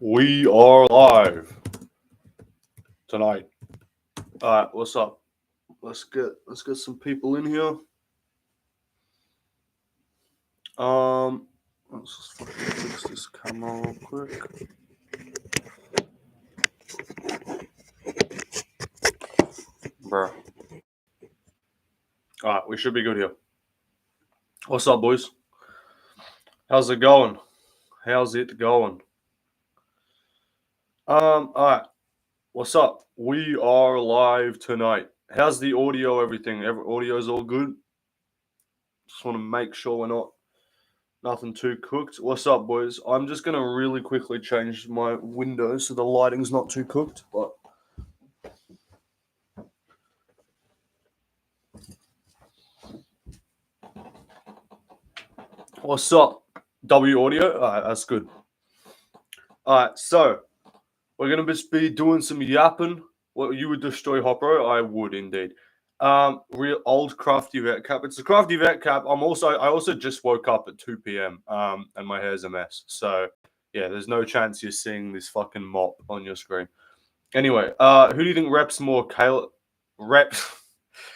We are live tonight. All right, what's up? Let's get some people in here. Let's just fucking fix this camera real quick. Bro. All right, we should be good here. What's up, boys? How's it going? All right. What's up? We are live tonight. How's the audio, everything? Audio's all good? Just want to make sure we're nothing too cooked. What's up, boys? I'm just going to really quickly change my window so the lighting's not too cooked, but what's up? W audio? Alright, that's good. Alright, so we're going to be doing some yapping. Well, you would destroy Hopro? I would indeed. Real old crafty vet cap. It's a crafty vet cap. I also just woke up at 2 p.m. And my hair's a mess. So yeah, there's no chance you're seeing this fucking mop on your screen. Anyway, who do you think reps more? Kayla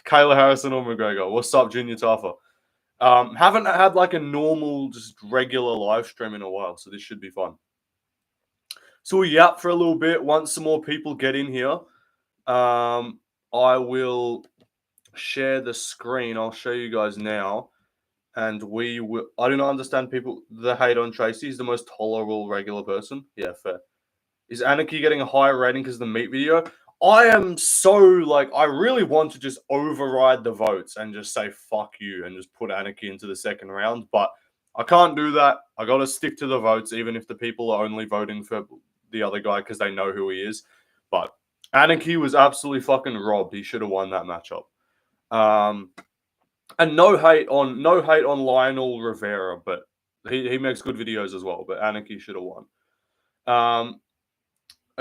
Harrison or McGregor? What's up, Junior Taffa? Haven't had like a normal, just regular live stream in a while, so this should be fun. So we'll yap for a little bit. Once some more people get in here, I will share the screen. I'll show you guys now. And we will... I do not understand people that hate on Tracy. He's the most tolerable regular person. Yeah, fair. Is Anarchy getting a higher rating because of the meat video? I am so, like, I really want to just override the votes and just say, fuck you, and just put Anarchy into the second round. But I can't do that. I got to stick to the votes, even if the people are only voting for the other guy because they know who he is. But Anarchy was absolutely fucking robbed. He should have won that matchup. And no hate on Lionel Rivera, but he makes good videos as well. But Anarchy should have won. Are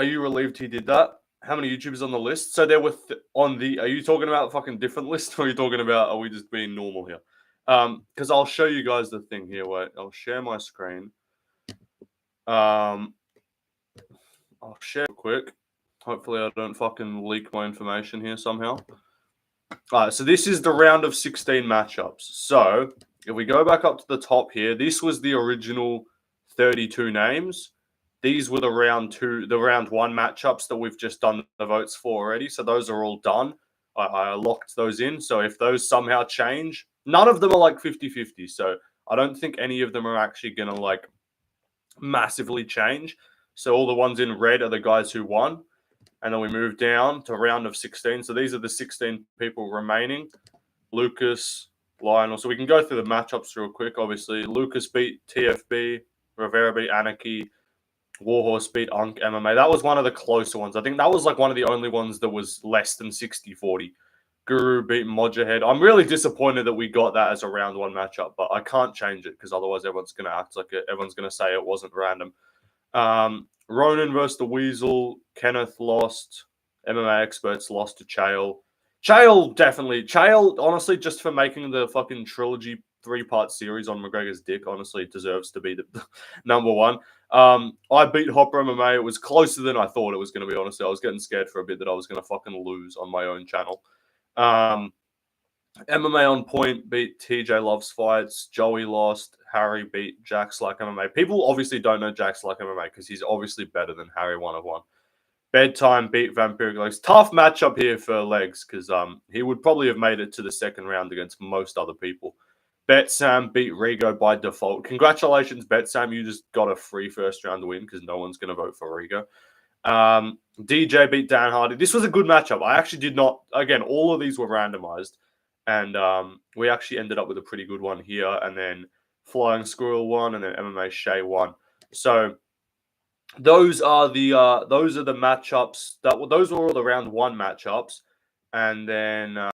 you relieved he did that? How many YouTubers on the list? So there were on the... Are you talking about a fucking different list, or are you talking about... Are we just being normal here? Because I'll show you guys the thing here. Wait, I'll share my screen. I'll share quick. Hopefully I don't fucking leak my information here somehow. All right, so this is the round of 16 matchups. So if we go back up to the top here, this was the original 32 names. These were the round one matchups that we've just done the votes for already. So those are all done. I locked those in. So if those somehow change, none of them are like 50-50. So I don't think any of them are actually going to like massively change. So all the ones in red are the guys who won. And then we move down to round of 16. So these are the 16 people remaining. Lucas, Lionel. So we can go through the matchups real quick, obviously. Lucas beat TFB. Rivera beat Anarchy. Warhorse beat Unk MMA. That was one of the closer ones. I think that was like one of the only ones that was less than 60-40. Guru beat Mojahead. I'm really disappointed that we got that as a round one matchup, but I can't change it because otherwise everyone's going to act like it. Everyone's going to say it wasn't random. Ronan versus the Weasel. Kenneth lost. MMA experts lost to Chael. Chael, honestly, just for making the fucking trilogy 3-part series on McGregor's dick, honestly, deserves to be the number one. I beat Hopper MMA. It was closer than I thought it was going to be, honestly. I was getting scared for a bit that I was going to fucking lose on my own channel. MMA on Point beat TJ Loves Fights. Joey lost. Harry beat Jack Slack MMA. People obviously don't know Jack Slack MMA because he's obviously better than Harry 1-of-1. Bedtime beat Vampiric Legs. Tough matchup here for Legs because he would probably have made it to the second round against most other people. Bet Sam beat Rigo by default. Congratulations, Bet Sam. You just got a free first round win because no one's going to vote for Rigo. DJ beat Dan Hardy. This was a good matchup. I actually did not... Again, all of these were randomized. And we actually ended up with a pretty good one here. And then Flying Squirrel won. And then MMA Shay won. So those are the matchups. Those were all the round one matchups. And then...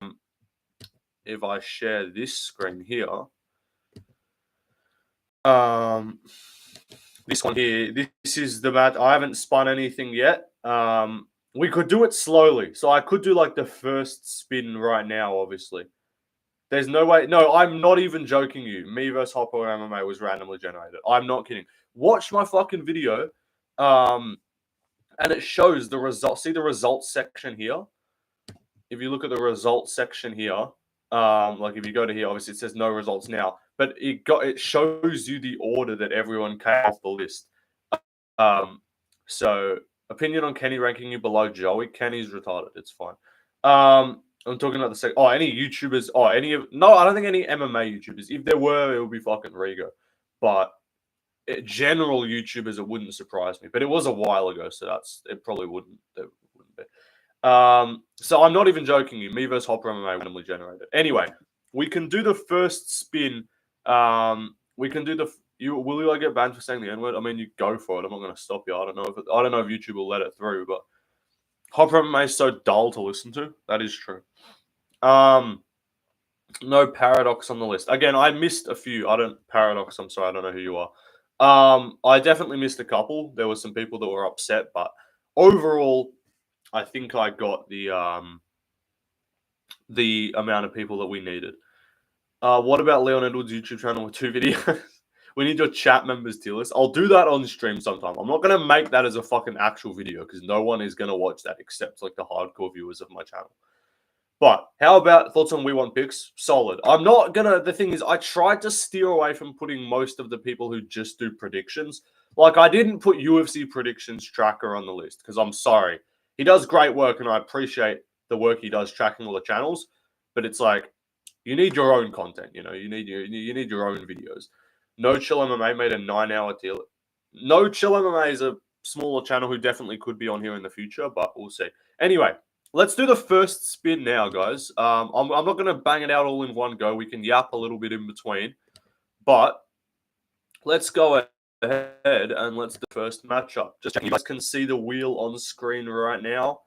if I share this screen here, this one here, this is the match. I haven't spun anything yet. We could do it slowly. So I could do like the first spin right now, obviously. There's no way. No, I'm not even joking you. Me versus Hopper MMA was randomly generated. I'm not kidding. Watch my fucking video. And it shows the results. See the results section here? If you look at the results section here, like if you go to here, obviously it says no results now, but it shows you the order that everyone came off the list. So opinion on Kenny ranking you below Joey. Kenny's retarded. It's fine. I'm talking about the second. Oh, any YouTubers? Oh, no, I don't think any MMA YouTubers. If there were, it would be fucking Rigo. But general YouTubers, it wouldn't surprise me. But it was a while ago, so it probably wouldn't. It wouldn't be. So I'm not even joking you. Me versus Hopper MMA randomly generated. Anyway, we can do the first spin. We can do will you get banned for saying the N-word? I mean, you go for it. I'm not going to stop you. I don't know if YouTube will let it through, but Hopper MMA is so dull to listen to. That is true. No Paradox on the list. Again, I missed a few. Paradox, I'm sorry, I don't know who you are. I definitely missed a couple. There were some people that were upset, but overall, I think I got the amount of people that we needed. What about Leon Edwards' YouTube channel with 2 videos? We need your chat members tier list. I'll do that on stream sometime. I'm not going to make that as a fucking actual video because no one is going to watch that except like the hardcore viewers of my channel. But how about thoughts on We Want Picks? Solid. I'm not going to... The thing is, I tried to steer away from putting most of the people who just do predictions. Like, I didn't put UFC predictions tracker on the list because I'm sorry. He does great work and I appreciate the work he does tracking all the channels. But it's like, you need your own content, you know? You need your own videos. No Chill MMA made a 9-hour deal. No Chill MMA is a smaller channel who definitely could be on here in the future, but we'll see. Anyway, let's do the first spin now, guys. I'm not going to bang it out all in one go. We can yap a little bit in between. But let's go ahead and let's do the first matchup. Just checking you guys can see the wheel on screen right now.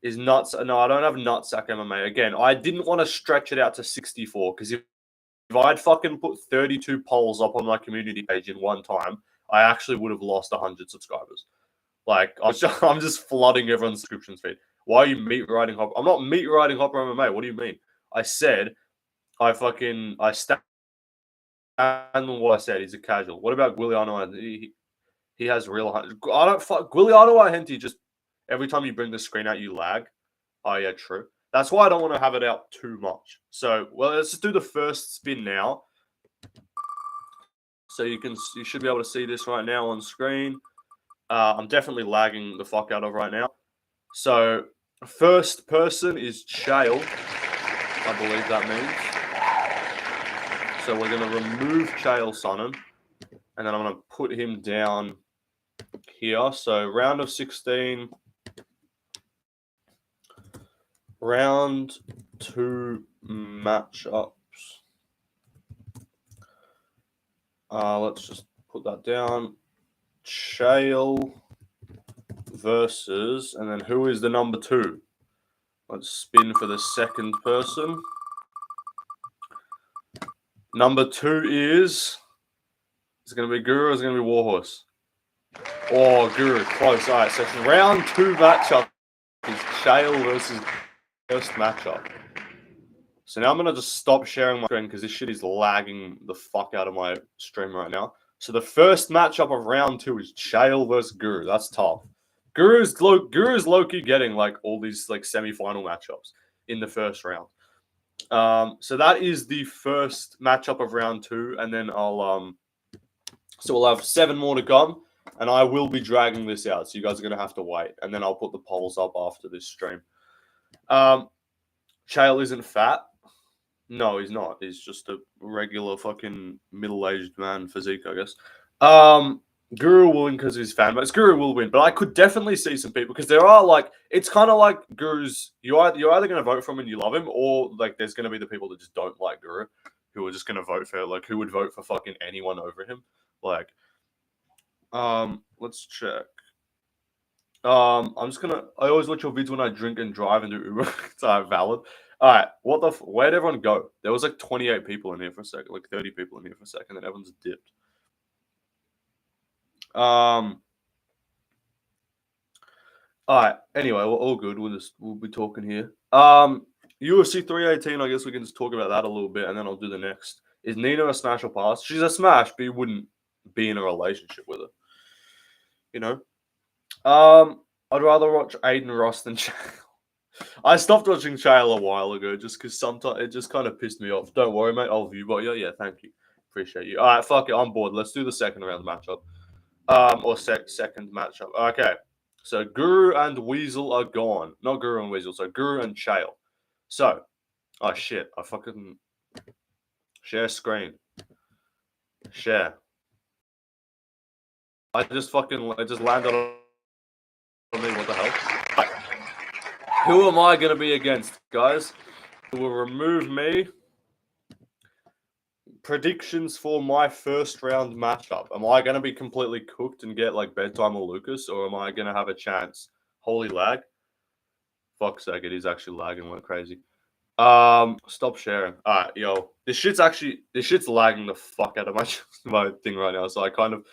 Is nuts? No, I don't have Nutsack MMA. Again, I didn't want to stretch it out to 64 because if I'd fucking put 32 polls up on my community page in one time, I actually would have lost 100 subscribers. Like, I'm just flooding everyone's subscriptions feed. Why are you meat riding Hopper? I'm not meat riding Hopper MMA. What do you mean? I said, I stand on what I said. He's a casual. What about Guiliano? He has real... I don't fuck... Guiliano Ahenti just... Every time you bring the screen out, you lag. Oh, yeah, true. That's why I don't want to have it out too much. So, well, let's just do the first spin now. So you should be able to see this right now on screen. I'm definitely lagging the fuck out of right now. So, first person is Chael, I believe that means. So we're going to remove Chael Sonnen, and then I'm going to put him down here. So round of 16, round 2 matchups. Let's just put that down. Chael versus, and then who is the number 2? Let's spin for the second person. Number 2 is it going to be Guru or is it going to be Warhorse? Oh, Guru, close. All right, so round 2 matchup is Chael versus first matchup. So now I'm going to just stop sharing my screen because this shit is lagging the fuck out of my stream right now. So the first matchup of round 2 is Chael versus Guru. That's tough. Guru's low-key getting like all these like semi-final matchups in the first round. So that is the first matchup of round 2, and then so we'll have 7 more to come, and I will be dragging this out. So you guys are gonna have to wait, and then I'll put the polls up after this stream. Chael isn't fat. No, he's not. He's just a regular fucking middle-aged man physique, I guess. Guru will win because he's fan base. Guru will win, but I could definitely see some people because there are like it's kind of like Guru's. You're either going to vote for him and you love him, or like there's going to be the people that just don't like Guru, who are just going to vote for like who would vote for fucking anyone over him. Like, let's check. I'm just gonna. I always watch your vids when I drink and drive and do Uber. It's valid. All right, where'd everyone go? There was like 28 people in here for a second, like 30 people in here for a second, then everyone's dipped. All right. Anyway, we're all good. We'll be talking here. UFC 318. I guess we can just talk about that a little bit, and then I'll do the next. Is Nina a smash or pass? She's a smash, but you wouldn't be in a relationship with her. You know? I'd rather watch Aiden Ross than Chael. I stopped watching Chael a while ago just because sometimes it just kind of pissed me off. Don't worry, mate. I'll view, but yeah, thank you. Appreciate you. All right, fuck it. I'm bored. Let's do the second round matchup. Or second matchup. Okay. So Guru and Weasel are gone. Not Guru and Weasel. So Guru and Chael. So, oh shit. I fucking share screen. Share. It just landed on me. What the hell? Who am I gonna be against, guys? Who will remove me? Predictions for my first round matchup. Am I going to be completely cooked and get like bedtime or Lucas, or am I going to have a chance? Holy lag. Fuck's sake, it is actually lagging like crazy. Stop sharing. Alright, yo. This shit's lagging the fuck out of my thing right now. So I kind of,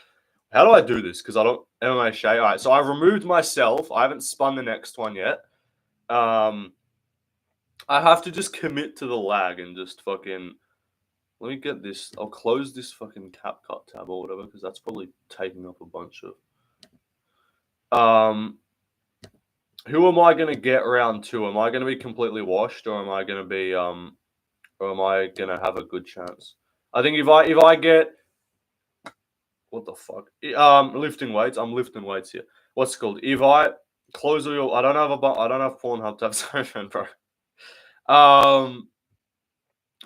how do I do this? Because I don't, MMA Shay. Alright, so I removed myself. I haven't spun the next one yet. I have to just commit to the lag and just fucking, let me get this. I'll close this fucking CapCut tab or whatever because that's probably taking up a bunch of. Who am I gonna get round two? Am I gonna be completely washed, or am I gonna be or am I gonna have a good chance? I think if I get, what the fuck? Lifting weights. I'm lifting weights here. What's it called? If I close all, I don't have Pornhub tab. Sorry, friend, bro.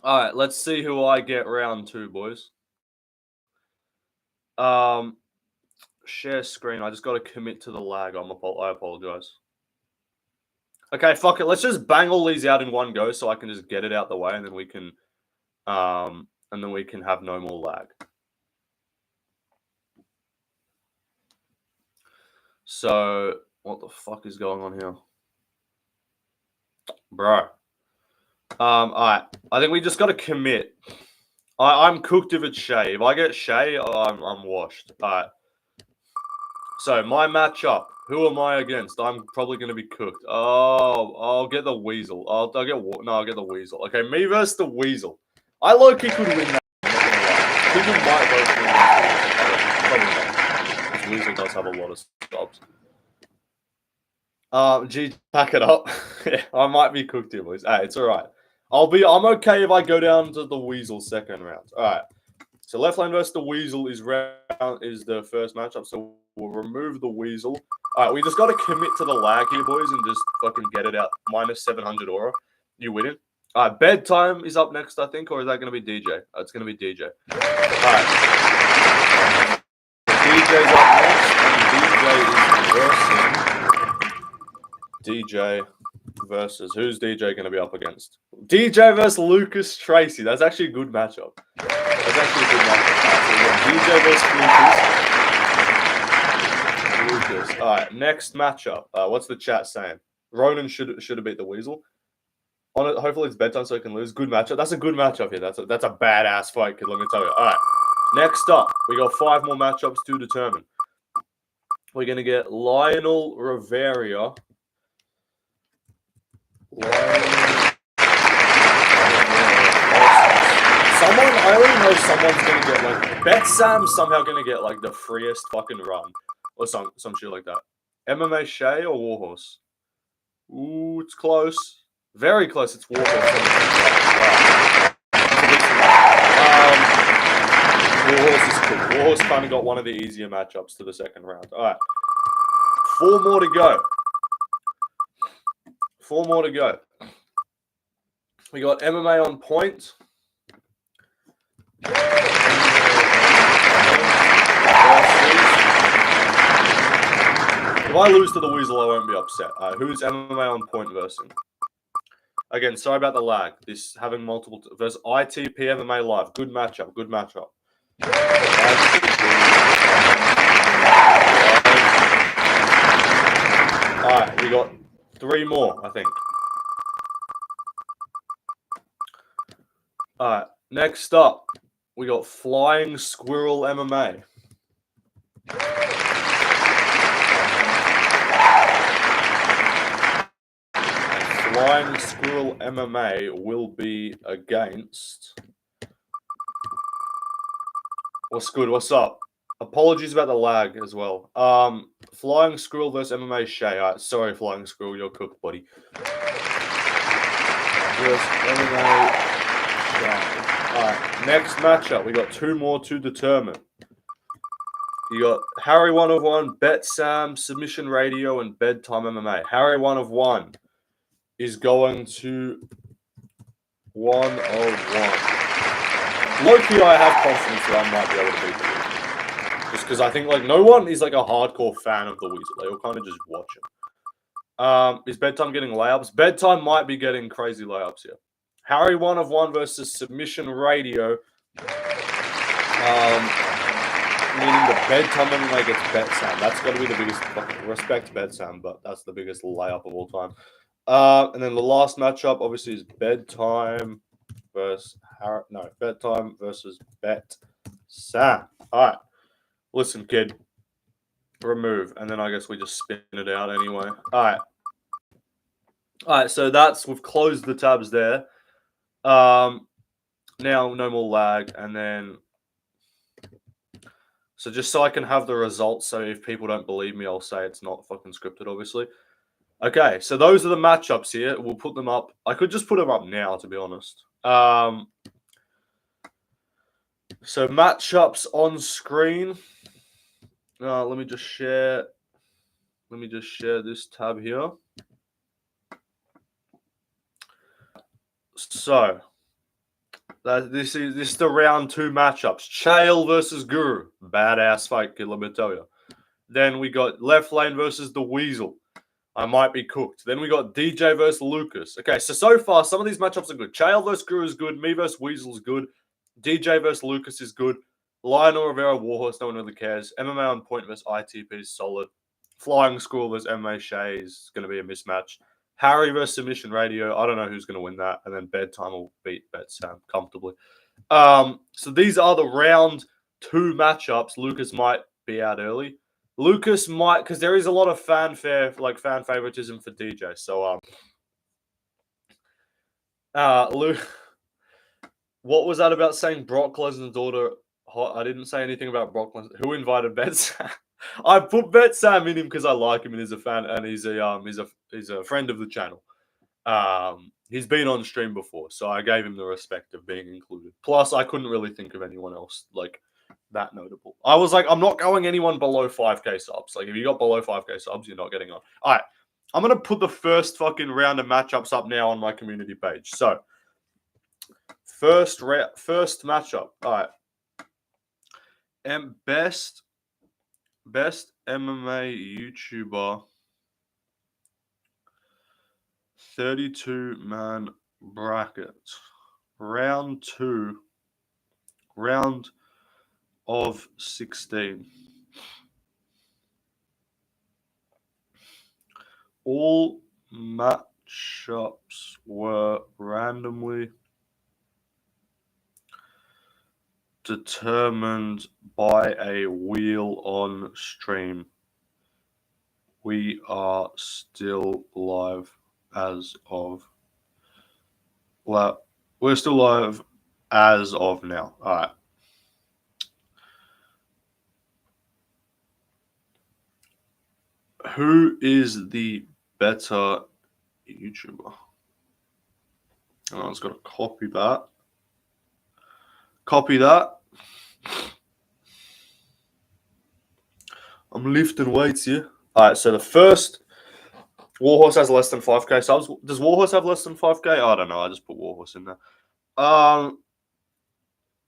All right, let's see who I get round two, boys. Share screen. I just got to commit to the lag. I apologize. Okay, fuck it. Let's just bang all these out in one go, so I can just get it out the way, and then we can have no more lag. So, what the fuck is going on here, bro? All right. I think we just got to commit. I'm cooked if it's Shay. If I get Shay, I'm washed. All right. So my matchup. Who am I against? I'm probably going to be cooked. Oh, I'll get the Weasel. I'll get the Weasel. Okay, me versus the Weasel. I low-key could win that. People might vote for the Weasel. This Weasel does have a lot of stops. Pack it up. Yeah, I might be cooked here, boys. Hey, it's all right. I'm okay if I go down to the Weasel second round. All right. So left lane versus the Weasel is the first matchup. So we'll remove the Weasel. All right, we just got to commit to the lag here, boys, and just fucking get it out. Minus 700 aura. You winning? All right, bedtime is up next, I think, or is that going to be DJ? It's going to be DJ. All right. DJ's up next, and DJ versus who's DJ going to be up against? DJ versus Lucas Tracy. That's actually a good matchup. DJ versus Lucas. All right, next matchup. What's the chat saying? Ronan should have beat the Weasel. On it, hopefully it's bedtime so he can lose. Good matchup. That's a good matchup here. That's a badass fight, kid. Let me tell you. All right. Next up, we got 5 more matchups to determine. We're gonna get Lionel Rivera. I already know someone's gonna get like Bet Sam's somehow gonna get like the freest fucking run or some shit like that. MMA Shay or Warhorse? Ooh, it's close. Very close. It's Warhorse. Warhorse is cool. Warhorse kind of got one of the easier matchups to the second round. All right. 4 more to go. 4 more to go. We got MMA on point. If I lose to the Weasel, I won't be upset. Who's MMA on point versus? Again, sorry about the lag. This having multiple versus ITP MMA live. Good matchup. Good matchup. All right, we got 3 more, I think. All right, next up, we got Flying Squirrel MMA. Flying Squirrel MMA will be against. What's good? What's up? Apologies about the lag as well. Flying Squirrel versus MMA Shay. All right, sorry, Flying Squirrel, you're cooked, buddy. Versus MMA Shay. All right, next matchup. We got 2 more to determine. You got Harry 1 of 1, Bet Sam, Submission Radio, and Bedtime MMA. Harry 1 of 1 is going to 1 of 1. Low-key, I have confidence that I might be able to beat the Weasel. Just because I think like no one is like a hardcore fan of the Weasel. They all kind of just watch him. Is Bedtime getting layups? Bedtime might be getting crazy layups here. Harry 1 of 1 versus Submission Radio. Meaning the Bedtime MMA gets Bet Sam. That's got to be the biggest. Respect Bet Sam, but that's the biggest layup of all time. And then the last matchup, obviously, is Bedtime versus Bedtime versus Bet Sam. All right, listen, kid. Remove, and then I guess we just spin it out anyway. All right. So we've closed the tabs there. Now no more lag, and then. So just so I can have the results, so if people don't believe me, I'll say it's not fucking scripted, obviously. Okay, so those are the matchups here. We'll put them up. I could just put them up now, to be honest. So matchups on screen. Let me just share. Let me just share this tab here. So this is the round 2 matchups. Chael versus Guru. Badass fight, kid, let me tell you. Then we got Left Lane versus the Weasel. I might be cooked. Then we got DJ versus Lucas. Okay, so far, some of these matchups are good. Chael versus Guru is good. Me versus Weasel is good. DJ versus Lucas is good. Lionel Rivera, Warhorse, no one really cares. MMA on Point versus ITP is solid. Flying Squirrel versus MMA Shay is going to be a mismatch. Harry versus Submission Radio. I don't know who's going to win that. And then Bedtime will beat Bet Sam comfortably. So these are the round 2 matchups. Lucas might be out early. Lucas might, because there is a lot of fanfare, like fan favoritism for DJ. So, Luke, what was that about saying Brock Lesnar's daughter hot? I didn't say anything about Brock Lesnar. Who invited Bet Sam? I put Bet Sam in him because I like him and he's a fan, and he's a friend of the channel. He's been on stream before, so I gave him the respect of being included. Plus, I couldn't really think of anyone else like that notable. I was like, I'm not going anyone below 5k subs. Like, if you got below 5k subs, you're not getting on. All right, I'm gonna put the first fucking round of matchups up now on my community page. So, first matchup. All right, and best MMA YouTuber. 32-man bracket. Round 2. Round of 16. All matchups were randomly determined by a wheel on stream. We are still live as of. Well, we're still live as of now. All right. Who is the better YouTuber? And I was going to copy that. Copy that. I'm lifting weights here. All right, so the first, Warhorse has less than 5k subs. Does Warhorse have less than 5k? I don't know. I just put Warhorse in there.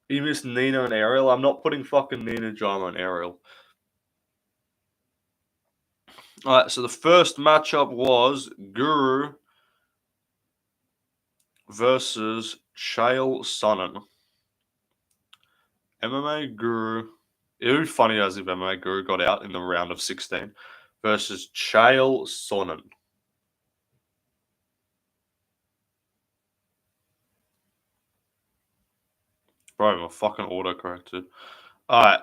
You missed Nina and Ariel. I'm not putting fucking Nina, Jama, and Ariel. All right, so the first matchup was Guru versus Chael Sonnen. MMA Guru. It would be funny as if MMA Guru got out in the round of 16 versus Chael Sonnen. Bro, my fucking auto-corrected. All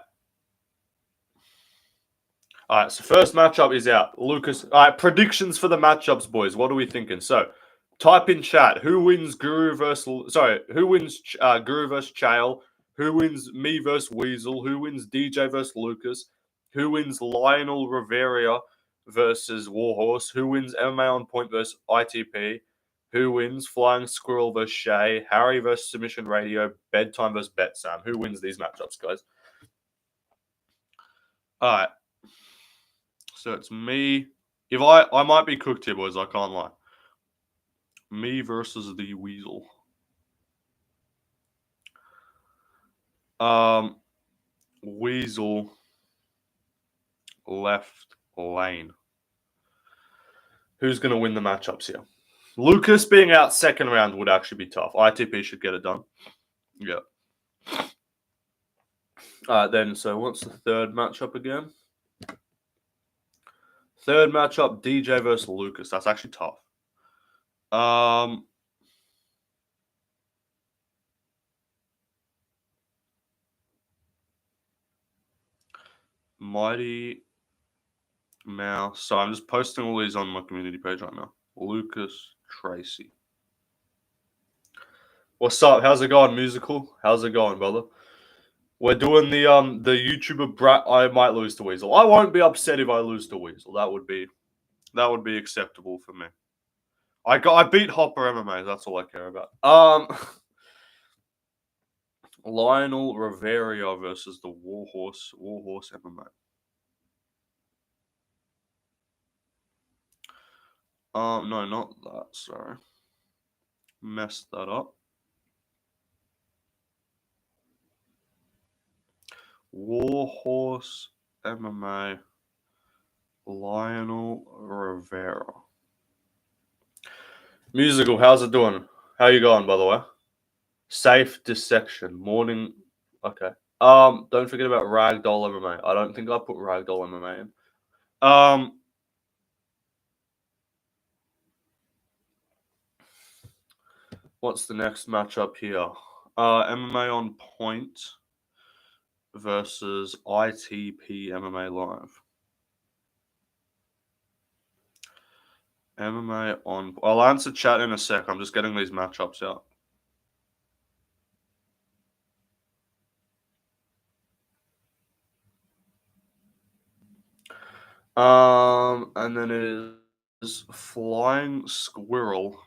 right, so first matchup is out. Lucas. All right, predictions for the matchups, boys. What are we thinking? So, type in chat. Who wins Guru versus Chael? Who wins me versus Weasel? Who wins DJ versus Lucas? Who wins Lionel Rivera versus Warhorse? Who wins MMA on Point versus ITP? Who wins Flying Squirrel versus Shay? Harry versus Submission Radio? Bedtime versus Bet Sam? Who wins these matchups, guys? All right. So it's me. If I might be cooked here, boys. I can't lie. Me versus the Weasel. Weasel left lane. Who's going to win the matchups here? Lucas being out second round would actually be tough. ITP should get it done. Yeah. Then, so what's the third matchup again? Third matchup, DJ versus Lucas. That's actually tough. Mighty Mouse. So I'm just posting all these on my community page right now. Lucas Tracy. What's up? How's it going, musical? How's it going, brother? We're doing the YouTuber brat. I might lose to Weasel. I won't be upset if I lose to Weasel. That would be acceptable for me. I beat Hopper MMA. That's all I care about. Lionel Rivera versus the Warhorse MMA. No, not that. Sorry, messed that up. Warhorse MMA. Lionel Rivera. Musical, how's it doing? How you going, by the way? Safe dissection. Morning. Okay. Don't forget about Ragdoll MMA. I don't think I put Ragdoll MMA in. What's the next matchup here? MMA on Point versus ITP MMA Live. MMA on. I'll answer chat in a sec. I'm just getting these matchups out. And then it is Flying Squirrel.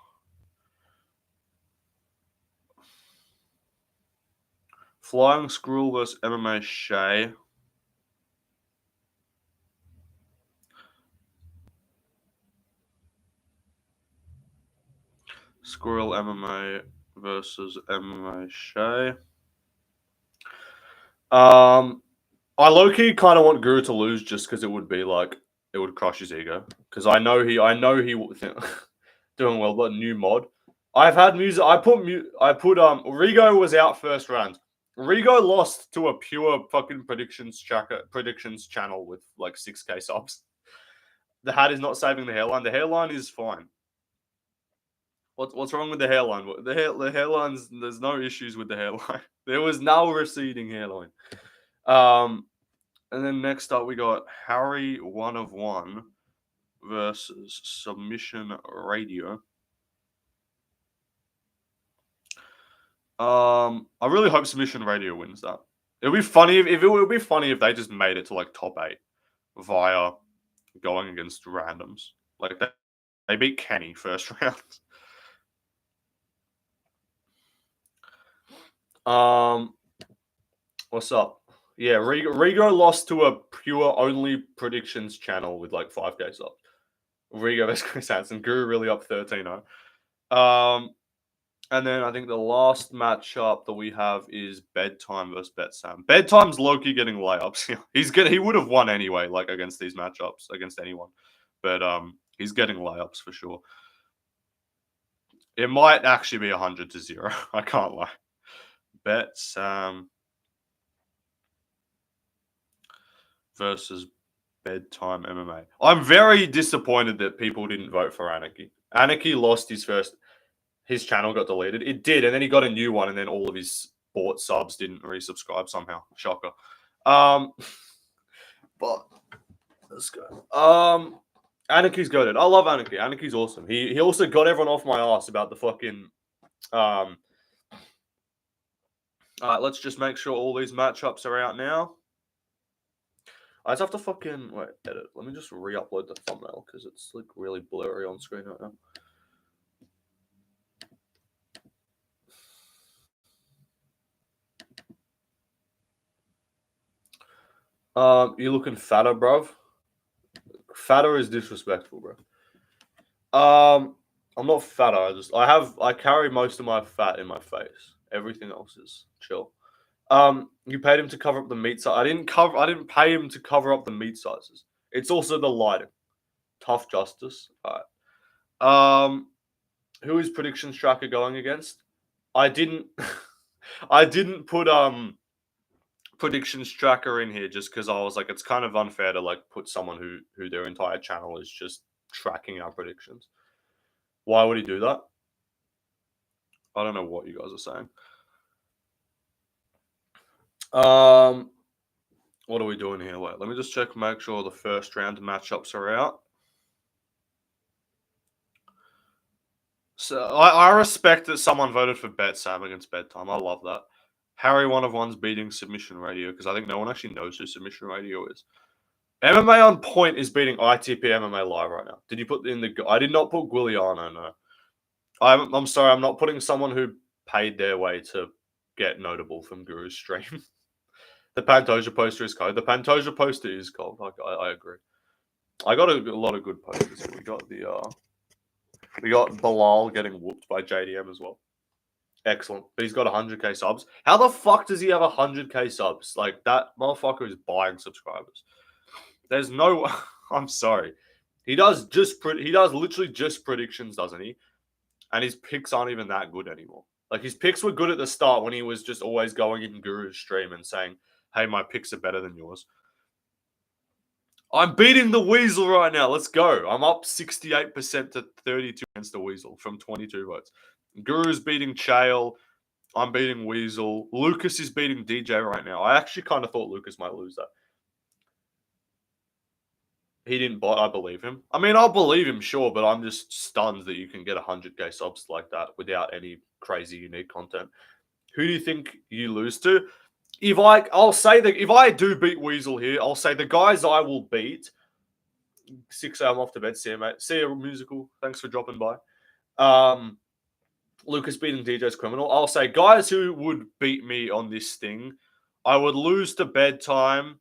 Flying Squirrel versus MMA Shay. Squirrel MMA versus MMA Shay. I low-key kind of want Guru to lose just because it would crush his ego. Because I know he doing well, but new mod. I've had music. I put Rigo was out first round. Rigo lost to a pure fucking predictions channel with like 6K subs. The hat is not saving the hairline. The hairline is fine. What's wrong with the hairline? The hairline's, there's no issues with the hairline. There was no receding hairline. And then next up we got Harry 1 of 1 versus Submission Radio. I really hope Submission Radio wins that. It would be funny if they just made it to like top 8 via going against randoms. Like they beat Kenny first round. What's up? Yeah, Rigo lost to a pure only predictions channel with like 5K subs. Rigo versus Chris Hansen. Guru really up 13-0. And then I think the last matchup that we have is Bedtime versus Bet Sam. Bedtime's low-key getting layups. He would have won anyway, like against these matchups, against anyone. But he's getting layups for sure. It might actually be 100-0. I can't lie. Bet Sam versus Bedtime MMA. I'm very disappointed that people didn't vote for Anarchy. Anarchy lost his channel got deleted. It did, and then he got a new one, and then all of his bought subs didn't resubscribe somehow. Shocker. But let's go. Anarchy's goated. I love Anarchy. Anarchy's awesome. He also got everyone off my ass about the fucking All right, let's just make sure all these matchups are out now. I just have to fucking wait, edit. Let me just re-upload the thumbnail because it's like really blurry on screen right now. You looking fatter, bruv? Fatter is disrespectful, bro. I'm not fatter. I carry most of my fat in my face. Everything else is chill. You paid him to cover up the meat size. I didn't pay him to cover up the meat sizes. It's also the lighting. Tough justice. All right. Who is prediction tracker going against? I didn't. I didn't put predictions tracker in here just because I was like, it's kind of unfair to like put someone who their entire channel is just tracking our predictions. Why would he do that? I don't know what you guys are saying. What are we doing here? Wait, let me just check, make sure the first round matchups are out. So I respect that someone voted for Bet Sam against Bedtime. I love that. Harry One of One's beating Submission Radio because I think no one actually knows who Submission Radio is. MMA on Point is beating ITP MMA Live right now. Did you put in the? I did not put Guiliano. No, I'm sorry. I'm not putting someone who paid their way to get notable from Guru's stream. The Pantoja poster is cold. The Pantoja poster is cold. I agree. I got a lot of good posters. We got Bilal getting whooped by JDM as well. Excellent. But he's got 100k subs. How the fuck does he have 100k subs? Like, that motherfucker is buying subscribers. There's no... I'm sorry. He does literally just predictions, doesn't he? And his picks aren't even that good anymore. Like, his picks were good at the start when he was just always going in Guru's stream and saying, hey, my picks are better than yours. I'm beating the Weasel right now. Let's go. I'm up 68% to 32 against the Weasel from 22 votes. Guru's beating Chael. I'm beating Weasel. Lucas is beating DJ right now. I actually kind of thought Lucas might lose that. He didn't bot. I believe him. I mean, I'll believe him, sure, but I'm just stunned that you can get 100k subs like that without any crazy unique content. Who do you think you lose to? I'll say that if I do beat Weasel here, I'll say the guys I will beat. 6 a.m. off to bed. See you, mate. See you, Musical. Thanks for dropping by. Lucas beating DJ's Criminal. I'll say guys who would beat me on this thing. I would lose to Bedtime.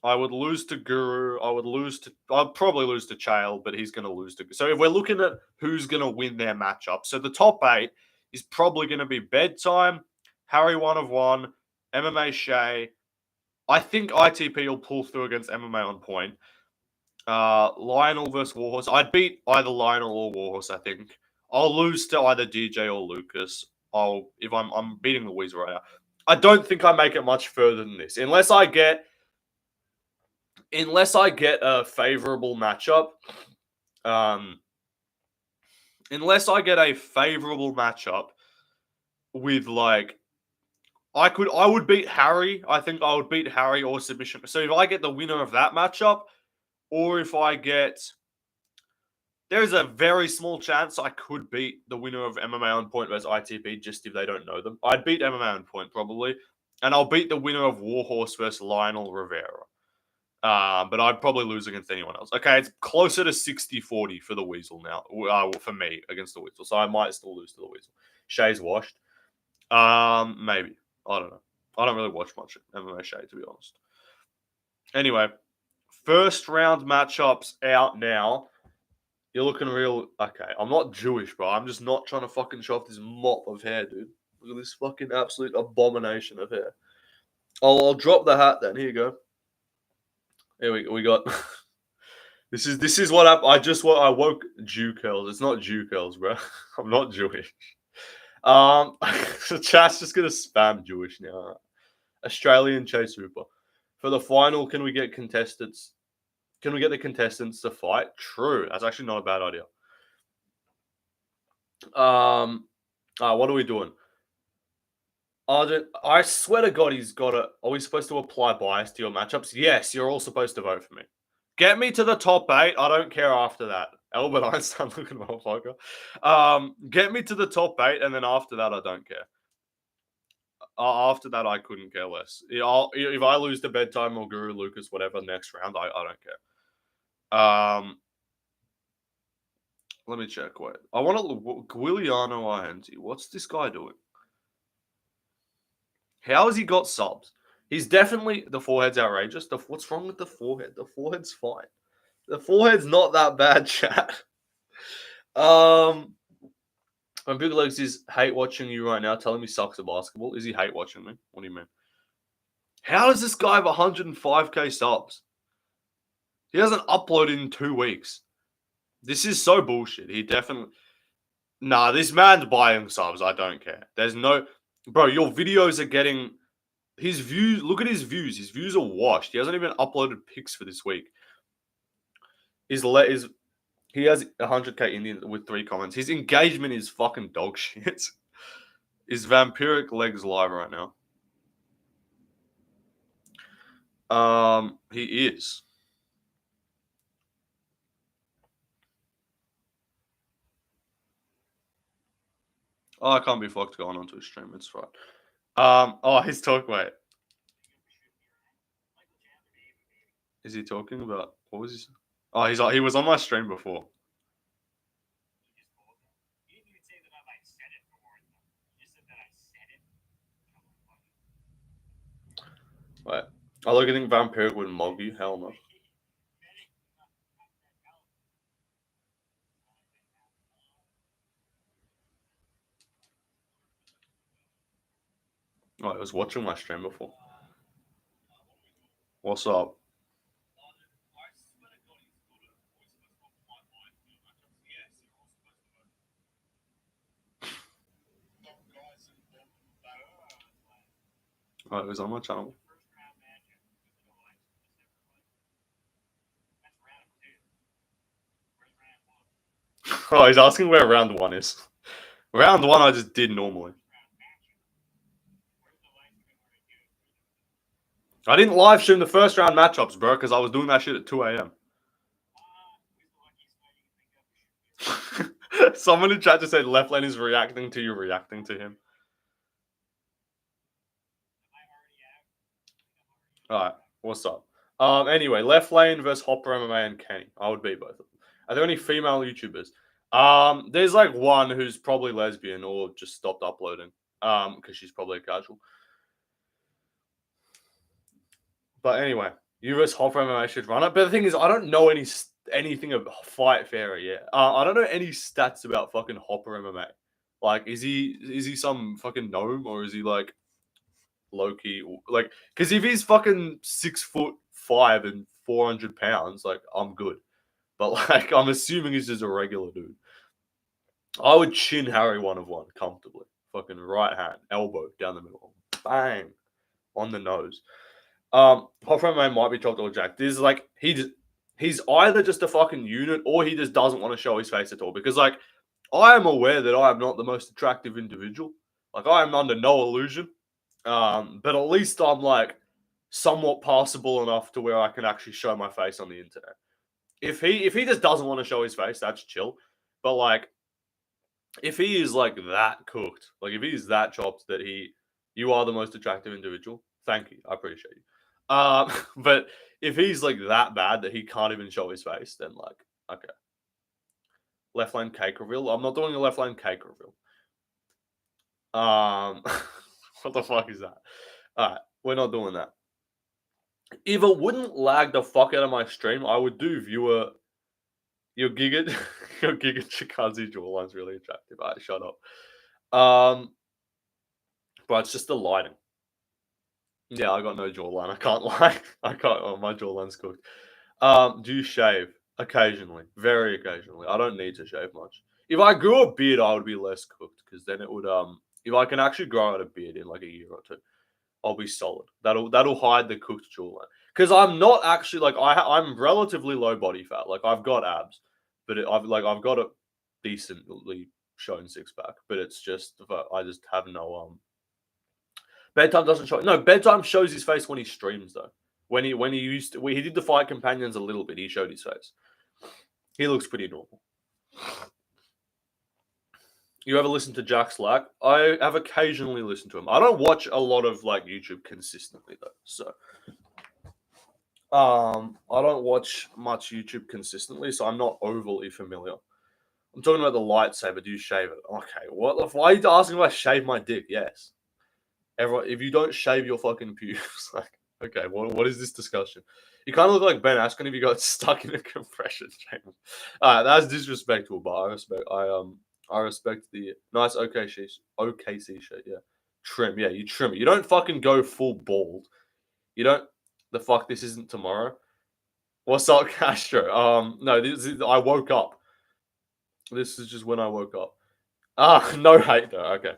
I would lose to Guru. I'd probably lose to Chael, but he's going to lose to... So if we're looking at who's going to win their matchup, so the top 8 is probably going to be Bedtime, Harry One of One, MMA Shay. I think ITP will pull through against MMA on Point. Lionel versus Warhorse. I'd beat either Lionel or Warhorse, I think. I'll lose to either DJ or Lucas. If I'm beating the Weasel right now. I don't think I make it much further than this. Unless I get a favorable matchup. Unless I get a favorable matchup with like I would beat Harry. I think I would beat Harry or submission. So if I get the winner of that matchup, or if I get... There's a very small chance I could beat the winner of MMA on Point versus ITP just if they don't know them. I'd beat MMA on Point probably. And I'll beat the winner of Warhorse versus Lionel Rivera. But I'd probably lose against anyone else. Okay, it's closer to 60-40 for the Weasel now. For me, against the Weasel. So I might still lose to the Weasel. Shay's washed. Maybe. I don't know. I don't really watch much MMA Shay, to be honest. Anyway, first round matchups out now. You're looking real... Okay, I'm not Jewish, bro. I'm just not trying to fucking show off this mop of hair, dude. Look at this fucking absolute abomination of hair. I'll drop the hat then. Here you go. Here we got... This is what I woke Jew curls. It's not Jew curls, bro. I'm not Jewish. So chat's just gonna spam Jewish now. Australian Chase Hooper. For the final, can we get contestants? Can we get the contestants to fight? True. That's actually not a bad idea. What are we doing? I swear to God, he's got a... Are we supposed to apply bias to your matchups? Yes, you're all supposed to vote for me. Get me to the top 8. I don't care after that. Albert Einstein looking motherfucker. Get me to the top 8, and then after that, I don't care. after that, I couldn't care less. If I lose to Bedtime or Guru Lucas, whatever, next round, I don't care. Let me check. Wait, I want to look. Guiliano INT. What's this guy doing? How has he got subs? He's definitely the forehead's outrageous. What's wrong with the forehead? The forehead's fine. The forehead's not that bad, chat. My big legs is hate watching you right now, telling me sucks at basketball. Is he hate watching me? What do you mean? How does this guy have 105k subs? He hasn't uploaded in 2 weeks. This is so bullshit. He definitely... Nah, this man's buying subs. I don't care. There's no... Bro, your videos are getting... His views... Look at his views. His views are washed. He hasn't even uploaded pics for this week. He has 100k Indian with 3 comments. His engagement is fucking dog shit. Is Vampiric Legs live right now? He is. Oh, I can't be fucked going onto his stream. It's right. Oh, he's talking. Wait, is he talking about what was he? Oh, he was on my stream before. Wait, I look. I think Vampiric would mug you. Hell no. Oh, I was watching my stream before. What's up? Oh, it was on my channel. Oh, he's asking where round 1 is. Round 1 I just did normally. I didn't live stream the first round matchups, bro, because I was doing that shit at 2 a.m. Someone in chat just said left lane is reacting to you reacting to him. Alright, what's up? Anyway, left lane versus Hopper MMA and Kenny. I would beat both of them. Are there any female YouTubers? There's like one who's probably lesbian or just stopped uploading. Because she's probably a casual. But anyway, you versus Hopper MMA should run it. But the thing is, I don't know anything about Fight Fairy yet. I don't know any stats about fucking Hopper MMA. Like, is he some fucking gnome or is he like low-key, like, because if he's fucking 6'5" and 400 pounds, like, I'm good. But like, I'm assuming he's just a regular dude. I would chin Harry 1-of-1 comfortably. Fucking right hand, elbow down the middle, bang on the nose. Hopper MMA might be chopped or jacked. This is like he's either just a fucking unit or he just doesn't want to show his face at all. Because like, I am aware that I am not the most attractive individual. Like, I am under no illusion. But at least I'm like somewhat passable enough to where I can actually show my face on the internet. If he just doesn't want to show his face, that's chill. But like, if he is like that cooked, like if he's that chopped that you are the most attractive individual, thank you, I appreciate you. But if he's like that bad that he can't even show his face, then like, okay. Left lane cake reveal. I'm not doing a left lane cake reveal. What the fuck is that? Alright, we're not doing that. If it wouldn't lag the fuck out of my stream, I would do viewer. Your Giga Chikazi jawline's really attractive. Alright, shut up. But it's just the lighting. Yeah, I got no jawline. I can't lie. I can't. Oh, my jawline's cooked. Do you shave? Occasionally, very occasionally. I don't need to shave much. If I grew a beard, I would be less cooked because then it would if I can actually grow out a beard in like a year or two, I'll be solid. That'll hide the cooked jawline. Because I'm not actually like I'm relatively low body fat. Like I've got abs, but I've got a decently shown 6-pack. But it's just I just have no Bedtime doesn't show. No, Bedtime shows his face when he streams though. When he did the fight companions a little bit, he showed his face. He looks pretty normal. You ever listen to Jack Slack? I have occasionally listened to him. I don't watch a lot of like YouTube consistently though, so I don't watch much YouTube consistently, so I'm not overly familiar. I'm talking about the lightsaber. Do you shave it? Okay, what? Why are you asking if I shave my dick? Yes. Everyone, if you don't shave your fucking pubes, like, okay, what is this discussion? You kind of look like Ben Askren if you got stuck in a compression chamber. That's disrespectful, but I respect the nice OKC shit. Yeah, trim. Yeah, you trim it. You don't fucking go full bald. You don't. The fuck, this isn't tomorrow. What's up, Castro? No, I woke up. This is just when I woke up. No hate though. Okay,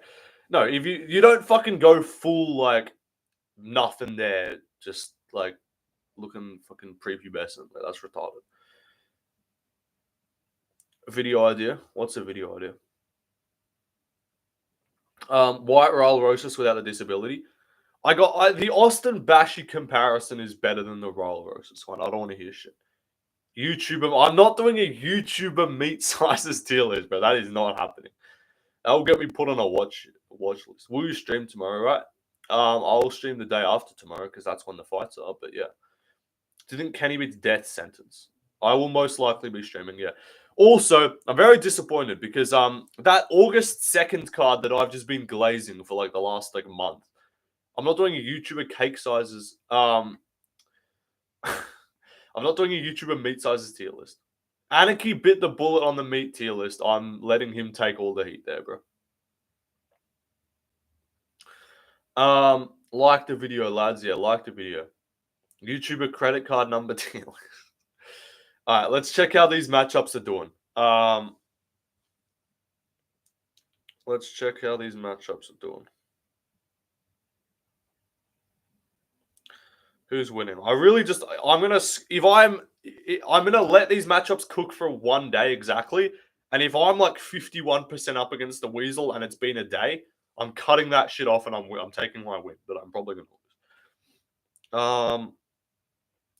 no, if you don't fucking go full like nothing there, just like looking fucking prepubescent. Like, that's retarded. A video idea? What's a video idea? White Royal Roasters without the disability. The Austin Bashy comparison is better than the Royal Roasters one. I don't want to hear shit. YouTuber. I'm not doing a YouTuber meat sizes tier list, bro. That is not happening. That'll get me put on a watch list. Will you stream tomorrow, right? I'll stream the day after tomorrow because that's when the fights are. But yeah, do you think Kenny beats death sentence? I will most likely be streaming. Yeah. Also, I'm very disappointed because that August 2nd card that I've just been glazing for like the last like month. I'm not doing a YouTuber cake sizes. I'm not doing a YouTuber meat sizes tier list. Anarchy bit the bullet on the meat tier list. I'm letting him take all the heat there, bro. Like the video, lads. Yeah, like the video. YouTuber credit card number tier list. All right, let's check how these matchups are doing. Let's check how these matchups are doing. Who's winning? I'm gonna let these matchups cook for one day exactly. And if I'm like 51% up against the Weasel and it's been a day, I'm cutting that shit off and I'm taking my win, but I'm probably gonna lose.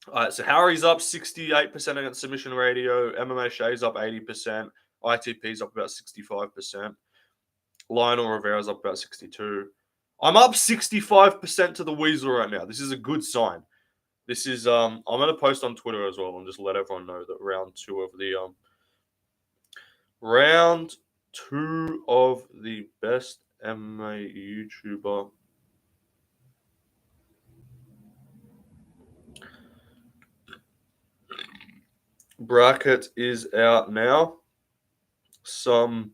All right, so Harry's up 68% against Submission Radio. MMA Shay's up 80%. ITP's up about 65%. Lionel Rivera's up about 62. I'm up 65% to the Weasel right now. This is a good sign. This is I'm gonna post on Twitter as well and just let everyone know that round two of the best MMA YouTuber bracket is out now. Some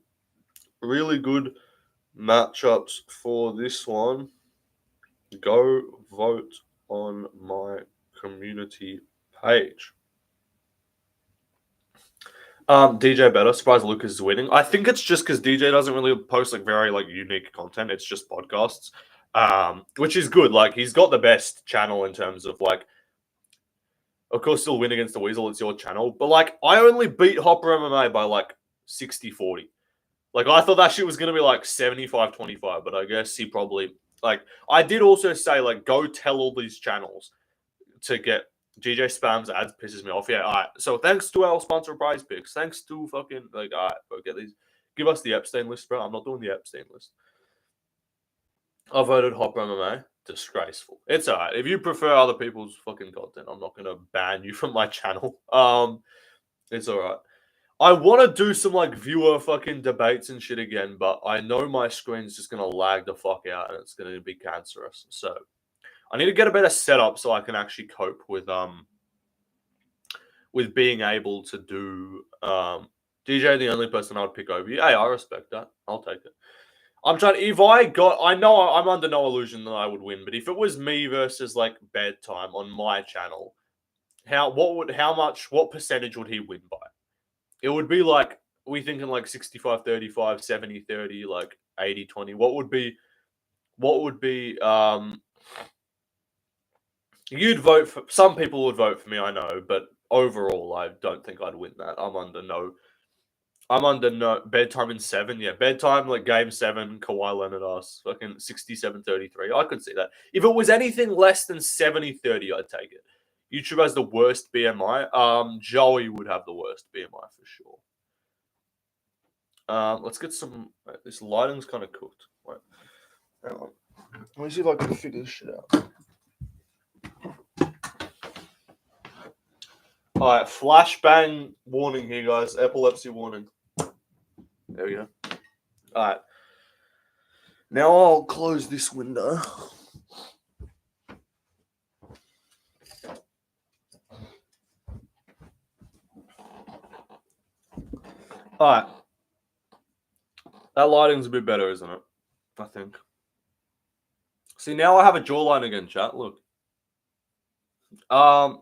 really good matchups for this one. Go vote on my community page. DJ better. Surprised Lucas is winning. I think it's just because DJ doesn't really post like very like unique content. It's just podcasts, which is good. Like he's got the best channel in terms of like, of course, still win against the Weasel. It's your channel, but like I only beat Hopper MMA by like 60-40. Like I thought that shit was gonna be like 75-25, but I guess he probably like. I did also say like go tell all these channels to get DJ spams ads pisses me off. Yeah, all right. So thanks to our sponsor Prize Picks. Thanks to fucking like all right, bro, get these. Give us the Epstein list, bro. I'm not doing the Epstein list. I voted Hopper MMA. Disgraceful. It's all right. If you prefer other people's fucking content, I'm not gonna ban you from my channel. It's all right. I want to do some like viewer fucking debates and shit again, but I know my screen's just gonna lag the fuck out and it's gonna be cancerous. So I need to get a better setup so I can actually cope with being able to do DJ the only person I would pick over you. Hey, I respect that. I'll take it. I'm trying. I know I'm under no illusion that I would win, but if it was me versus like bedtime on my channel, what percentage would he win by? It would be like we thinking like 65-35, 70-30, like 80-20. What would be you'd vote for some people would vote for me, I know, but overall I don't think I'd win that. I'm under no bedtime in 7. Yeah, bedtime like game 7, Kawhi Leonard us, fucking 67-33. I could see that. If it was anything less than 70-30, I'd take it. YouTube has the worst BMI. Joey would have the worst BMI for sure. Let's get some. This lighting's kind of cooked. Wait, hang on. Let me see if I can figure this shit out. All right, flashbang warning here, guys. Epilepsy warning. There we go. All right. Now I'll close this window. All right. That lighting's a bit better, isn't it? I think. See, now I have a jawline again, chat. Look. Hopper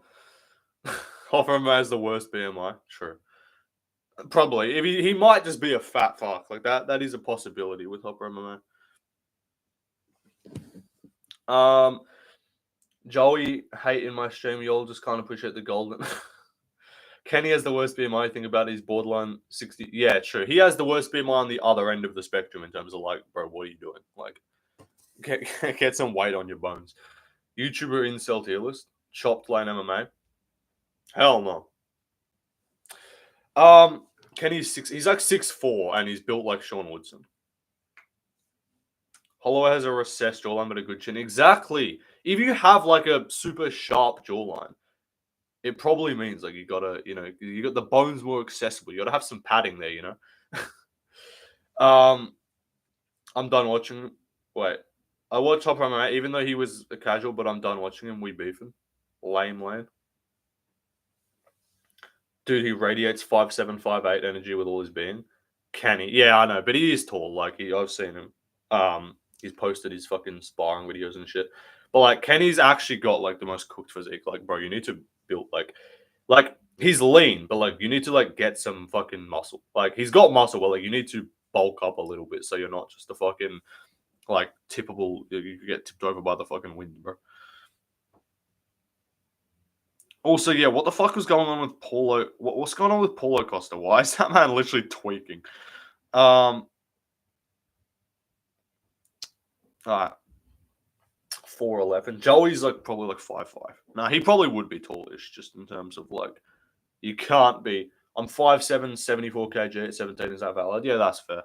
has the worst BMI. True. Probably. If he might just be a fat fuck. Like that is a possibility with Hopper MMA. Joey hate in my stream. You all just kind of push at the golden. Kenny has the worst BMI. Think about it, he's borderline 60. Yeah, true. He has the worst BMI on the other end of the spectrum in terms of like, bro, what are you doing? Like, get some weight on your bones. YouTuber incel tier list. Chopped lane MMA. Hell no. Kenny's he's like 6'4" and he's built like Sean Woodson. Holloway has a recessed jawline but a good chin. Exactly. If you have like a super sharp jawline, it probably means like you gotta, you got the bones more accessible. You gotta have some padding there, I'm done watching. Wait, I watched Hopper MMA even though he was a casual, but I'm done watching him. We beefing. Lame lane. Dude, he radiates 5'7", 5'8" energy with all his being. Can he? Yeah, I know, but he is tall. Like I've seen him. He's posted his fucking sparring videos and shit. But like Kenny's actually got like the most cooked physique. Like, bro, you need to build like he's lean, but like you need to like get some fucking muscle. Like he's got muscle, but like you need to bulk up a little bit so you're not just a fucking like tippable. You get tipped over by the fucking wind, bro. Also, yeah, what the fuck was going on with Paulo? What's going on with Paulo Costa? Why is that man literally tweaking? All right. 4'11". Joey's like probably like 5'5". Nah, he probably would be tallish just in terms of like you can't be. I'm 5'7", 74 kg at 17. Is that valid? Yeah, that's fair.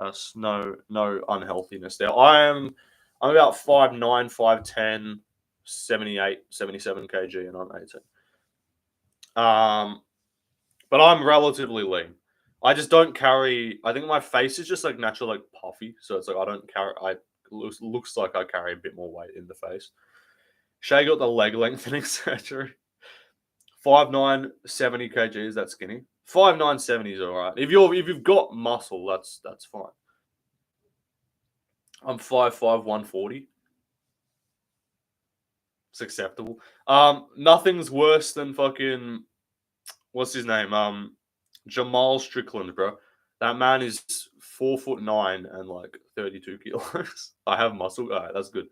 That's no unhealthiness there. I'm about 5'9", 5'10", 78, 77 kg, and I'm 18. But I'm relatively lean. I just don't carry. I think my face is just like naturally like puffy, so it's like I don't carry. Looks like I carry a bit more weight in the face. Shay got the leg lengthening surgery. 5'9", 70 kg. Is that skinny? 5'9", 70 is all right. If you've got muscle, that's fine. I'm 5'5", 140. It's acceptable. Nothing's worse than fucking what's his name? Jamal Strickland, bro. That man is 4'9" and like 32 kilos. I have muscle. All right, that's good.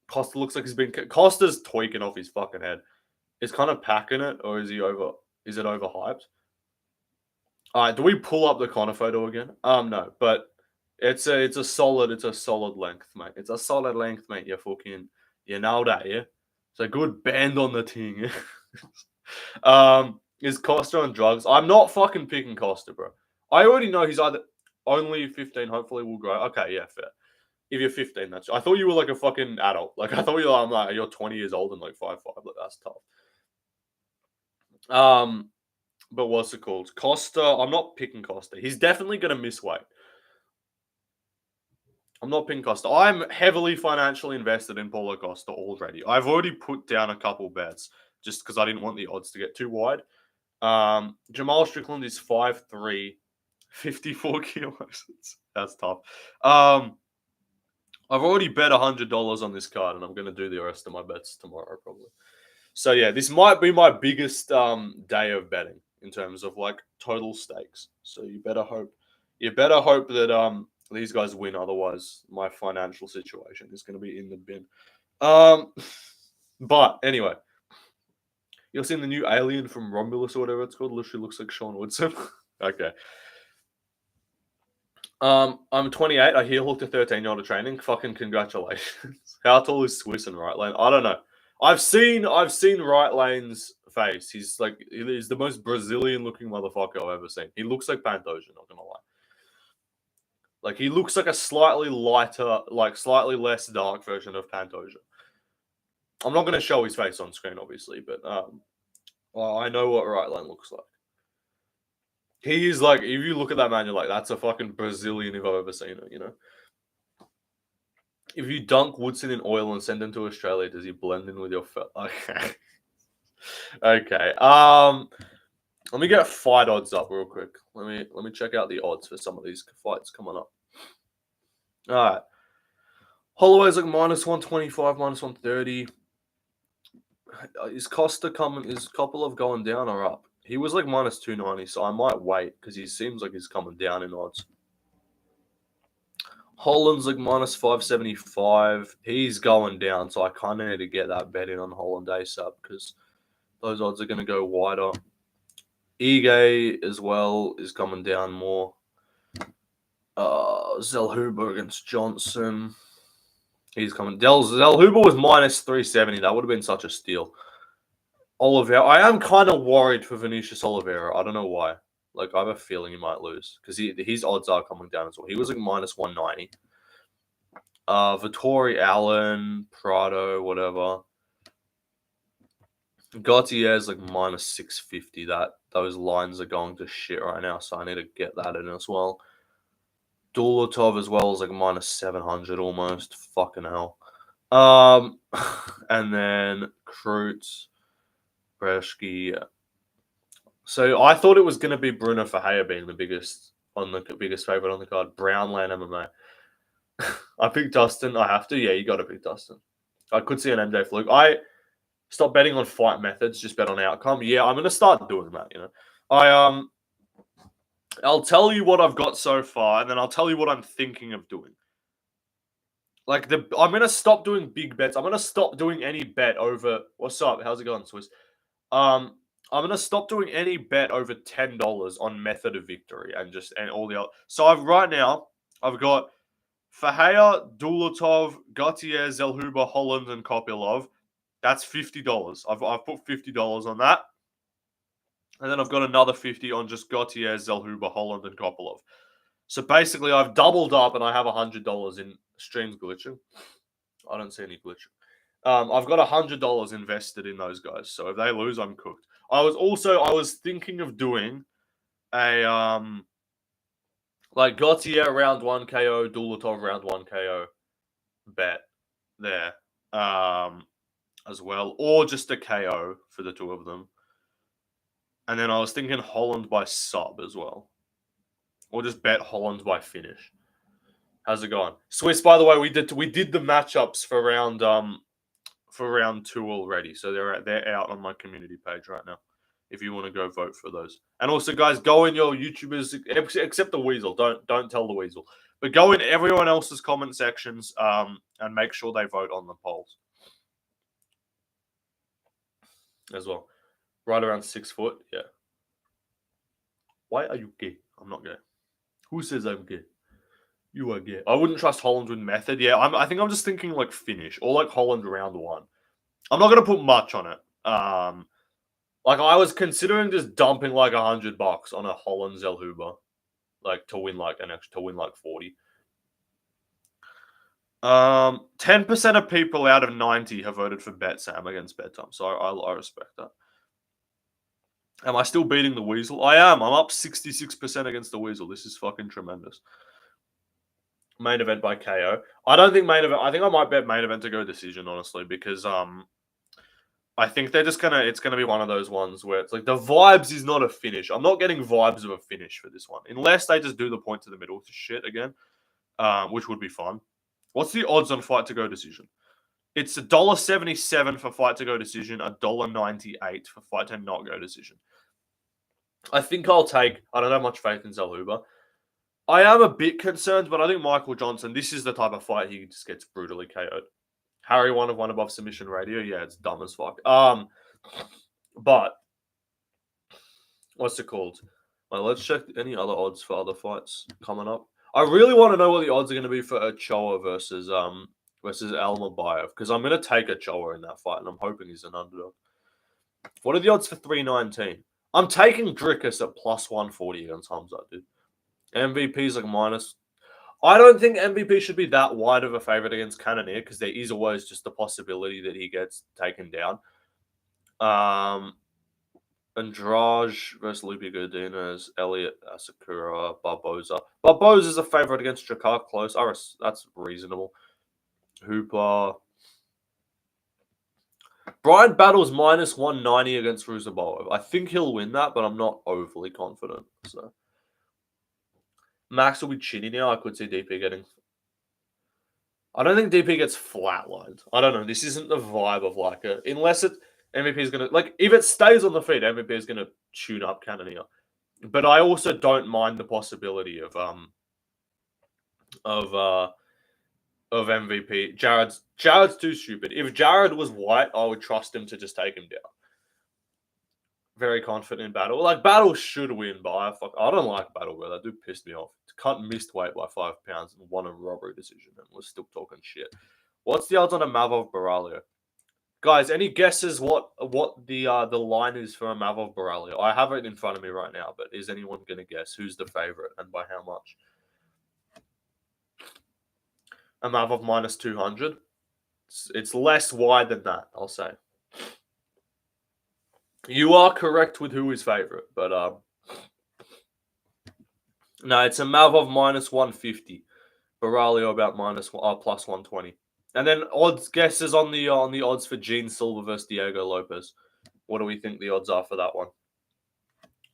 Costa looks like he's been. Costa's tweaking off his fucking head. Is kind of packing it, or is he over? Is it overhyped? All right, do we pull up the Connor photo again? No, but it's a solid length, mate. It's a solid length, mate. You know that, yeah. It's a good bend on the thing. Is Costa on drugs? I'm not fucking picking Costa, bro. I already know he's either only 15. Hopefully, will grow. Okay, yeah, fair. If you're 15, that's. I thought you were like a fucking adult. Like I thought I'm like you're 20 years old and like 5'5". Like that's tough. But what's it called? Costa. I'm not picking Costa. He's definitely gonna miss weight. I'm not picking Costa. I'm heavily financially invested in Paulo Costa already. I've already put down a couple bets just because I didn't want the odds to get too wide. Jamal Strickland is 5'3", 54 kilos. That's tough. I've already bet $100 on this card, and I'm going to do the rest of my bets tomorrow probably. So yeah, this might be my biggest day of betting in terms of like total stakes. So you better hope that these guys win. Otherwise, my financial situation is going to be in the bin. But anyway, you're seeing the new alien from Romulus or whatever it's called. Literally looks like Sean Woodson. Okay. I'm 28. I heel hooked a 13-year-old training. Fucking congratulations. How tall is Swiss in right lane? I don't know. I've seen right lanes face, he's the most Brazilian looking motherfucker I've ever seen. He looks like Pantoja, not gonna lie. Like he looks like a slightly lighter, like slightly less dark version of Pantoja. I'm not gonna show his face on screen, obviously, but well, I know what Right Line looks like. He is like, if you look at that man, you're like, that's a fucking Brazilian if I've ever seen it, you know? If you dunk Woodson in oil and send him to Australia, does he blend in with your Okay. Okay. Let me get fight odds up real quick. Let me check out the odds for some of these fights coming up. All right. Holloway's like minus 125, minus 130. Is Costa coming? Is Kopylov going down or up? He was like minus 290, so I might wait because he seems like he's coming down in odds. Holland's like minus 575. He's going down, so I kind of need to get that bet in on Holland ASAP because those odds are going to go wider. Ige as well is coming down more. Zellhuber against Johnson. He's coming. Zellhuber was minus 370. That would have been such a steal. Oliveira. I am kind of worried for Vinicius Oliveira. I don't know why. Like, I have a feeling he might lose because his odds are coming down as well. He was like minus 190. Vittori, Allen, Prado, whatever. Gautier's like minus 650. Those lines are going to shit right now, so I need to get that in as well. Dulatov as well is like minus 700 almost. Fucking hell. And then Krutz, Breshki. So I thought it was going to be Bruno Ferreira being the biggest favorite on the card. Brownland MMA. I picked Dustin. I have to. Yeah, you got to pick Dustin. I could see an MJ fluke. I stopped betting on fight methods. Just bet on outcome. Yeah, I'm going to start doing that. You know, I'll tell you what I've got so far, and then I'll tell you what I'm thinking of doing. Like I'm going to stop doing big bets. I'm going to stop doing any bet over. What's up? How's it going, Swiss? I'm gonna stop doing any bet over $10 on method of victory and all the other. So I've got Ferreira, Dulatov, Gautier, Zellhuber, Holland, and Kopylov. That's $50. I've put $50 on that, and then I've got another 50 on just Gautier, Zellhuber, Holland, and Kopylov. So basically, I've doubled up, and I have $100 in streams glitching. I don't see any glitching. I've got $100 invested in those guys. So if they lose, I'm cooked. I was thinking of doing a like Gautier round 1 KO, Dulatov round 1 KO bet there as well, or just a KO for the two of them. And then I was thinking Holland by sub as well, or just bet Holland by finish. How's it going, Swiss? By the way, we did the matchups for round 2 already, so they're out on my community page right now. If you want to go vote for those, and also guys, go in your YouTubers except the Weasel. Don't tell the Weasel, but go in everyone else's comment sections and make sure they vote on the polls as well. Right around 6 foot, yeah. Why are you gay? I'm not gay. Who says I'm gay? You are gay. I wouldn't trust Holland with method. Yeah, I think I'm just thinking like finish or like Holland round 1. I'm not gonna put much on it. Like I was considering just dumping like $100 on a Holland Zellhuber, like to win like 40. 10% of people out of 90 have voted for Bet Sam against bedtime, so I respect that. Am I still beating the Weasel? I am. I'm up 66% against the Weasel. This is fucking tremendous. Main event by KO. I don't think main event. I think I might bet main event to go decision, honestly, because I think it's gonna be one of those ones where it's like the vibes is not a finish. I'm not getting vibes of a finish for this one, unless they just do the point to the middle shit again, which would be fun. What's the odds on fight to go decision? It's $1.77 for fight to go decision, $1.98 for fight to not go decision. I think I'll take. I don't have much faith in Zellhuber. I am a bit concerned, but I think Michael Johnson. This is the type of fight he just gets brutally KO'd. Harry 1 of 1 above submission radio. Yeah, it's dumb as fuck. But what's it called? Well, let's check any other odds for other fights coming up. I really want to know what the odds are going to be for Ochoa versus Almabayev, because I'm going to take Ochoa in that fight, and I'm hoping he's an underdog. What are the odds for 319? I'm taking Drickus at plus 140 against Hamza, dude. MVP is like minus. I don't think MVP should be that wide of a favorite against Cannonier because there is always just the possibility that he gets taken down. Andrade versus Lupe Godinez, Elliot Asakura, Barboza. Barboza is a favorite against Jakar close. That's reasonable. Hooper. Brian Battle's minus 190 against Ruzaboev. I think he'll win that, but I'm not overly confident. So Max will be chinny now. I could see DP getting. I don't think DP gets flatlined. I don't know. This isn't the vibe of like a unless it MVP is gonna like if it stays on the feet, MVP is gonna tune up Cannonier. But I also don't mind the possibility of MVP. Jared's too stupid. If Jared was white, I would trust him to just take him down. Very confident in Battle. Like Battle should win, but I don't like Battle, bro. That dude pissed me off. Cunt missed weight by 5 pounds and won a robbery decision, and we're still talking shit. What's the odds on a Mavov Baralio? Guys, any guesses what the line is for a Mavov Baralio? I have it in front of me right now, but is anyone gonna guess who's the favorite and by how much? A Mavov minus 200. It's less wide than that, I'll say. You are correct with who is favorite, but no, it's a Mavov minus 150. Baralio about plus 120. And then odds guesses on the odds for Gene Silva versus Diego Lopez. What do we think the odds are for that one?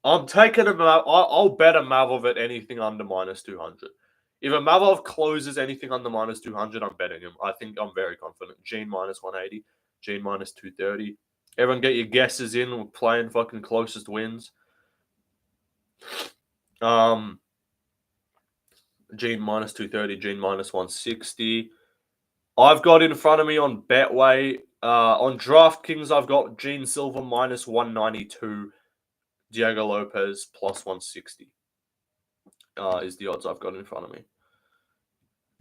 I'm taking I'll bet a Mavov at anything under minus 200. If a Mavov closes anything under minus 200, I'm betting him. I think I'm very confident. Gene minus 180, Gene minus 230. Everyone get your guesses in. We're playing fucking closest wins. Gene minus 230, Gene minus 160. I've got in front of me on Betway. On DraftKings, I've got Gene Silva minus 192, Diego Lopez plus 160. Is the odds I've got in front of me.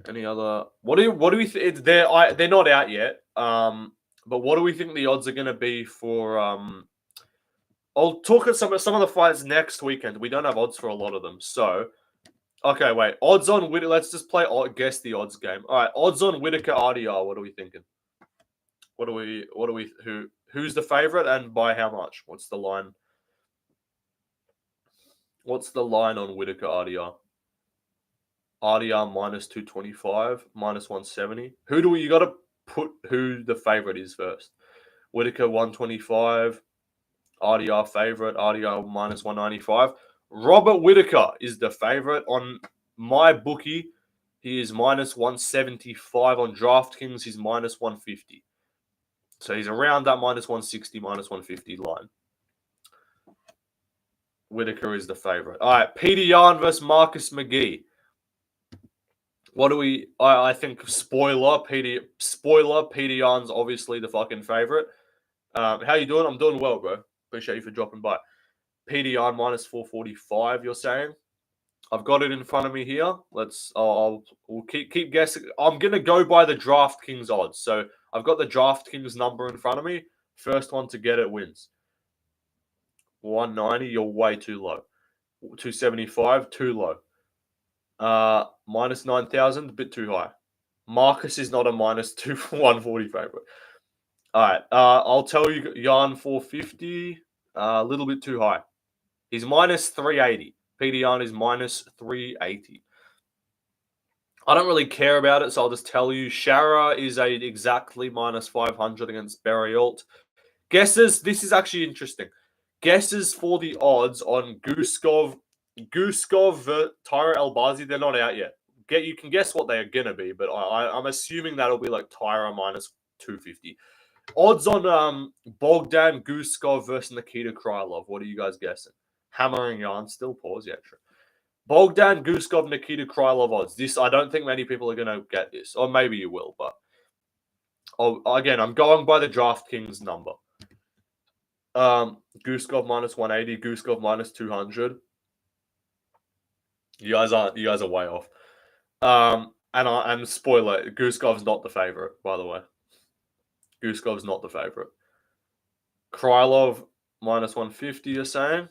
Any other? What do we think? They're not out yet. But what do we think the odds are going to be for? I'll talk at some of the fights next weekend. We don't have odds for a lot of them, so. Okay, wait. Odds on Whittaker. Let's just play guess the odds game. All right, odds on Whittaker RDR. What are we thinking? Who's the favorite and by how much? What's the line? What's the line on Whittaker RDR? RDR minus 225, minus 170. You got to put who the favorite is first? Whittaker 125, RDR favorite, RDR minus 195. Robert Whittaker is the favorite on my bookie. He is minus 175 on DraftKings. He's minus 150. So he's around that minus 160, minus 150 line. Whittaker is the favorite. All right, Peter Yan versus Marcus McGee. What do we? I think spoiler. Peter Yan's obviously the fucking favorite. How you doing? I'm doing well, bro. Appreciate you for dropping by. Peter Yan minus 445. You're saying? I've got it in front of me here. We'll keep guessing. I'm gonna go by the DraftKings odds. So I've got the DraftKings number in front of me. First one to get it wins. 190. You're way too low. 275. Too low. Minus 9,000, a bit too high. Marcus is not a minus 140 favorite. All right, I'll tell you, Yan 450, a little bit too high. He's minus 380. Peter Yan is minus 380. I don't really care about it, so I'll just tell you. Shara is exactly minus 500 against Berrialt. Guesses, this is actually interesting. Guesses for the odds on Guskov, Tyra Elbazi, they're not out yet. You can guess what they're going to be, but I'm assuming that'll be like Tyra minus 250. Odds on Bogdan Guskov versus Nikita Krylov. What are you guys guessing? Hammering yarn still? Pause. Yeah, true. Bogdan Guskov, Nikita Krylov odds. This, I don't think many people are going to get this. Or maybe you will, but again, I'm going by the DraftKings number. Guskov minus 180, Guskov minus 200. You guys are way off. And spoiler, Guskov's not the favorite, by the way. Guskov's not the favorite. Krylov minus 150, you're saying?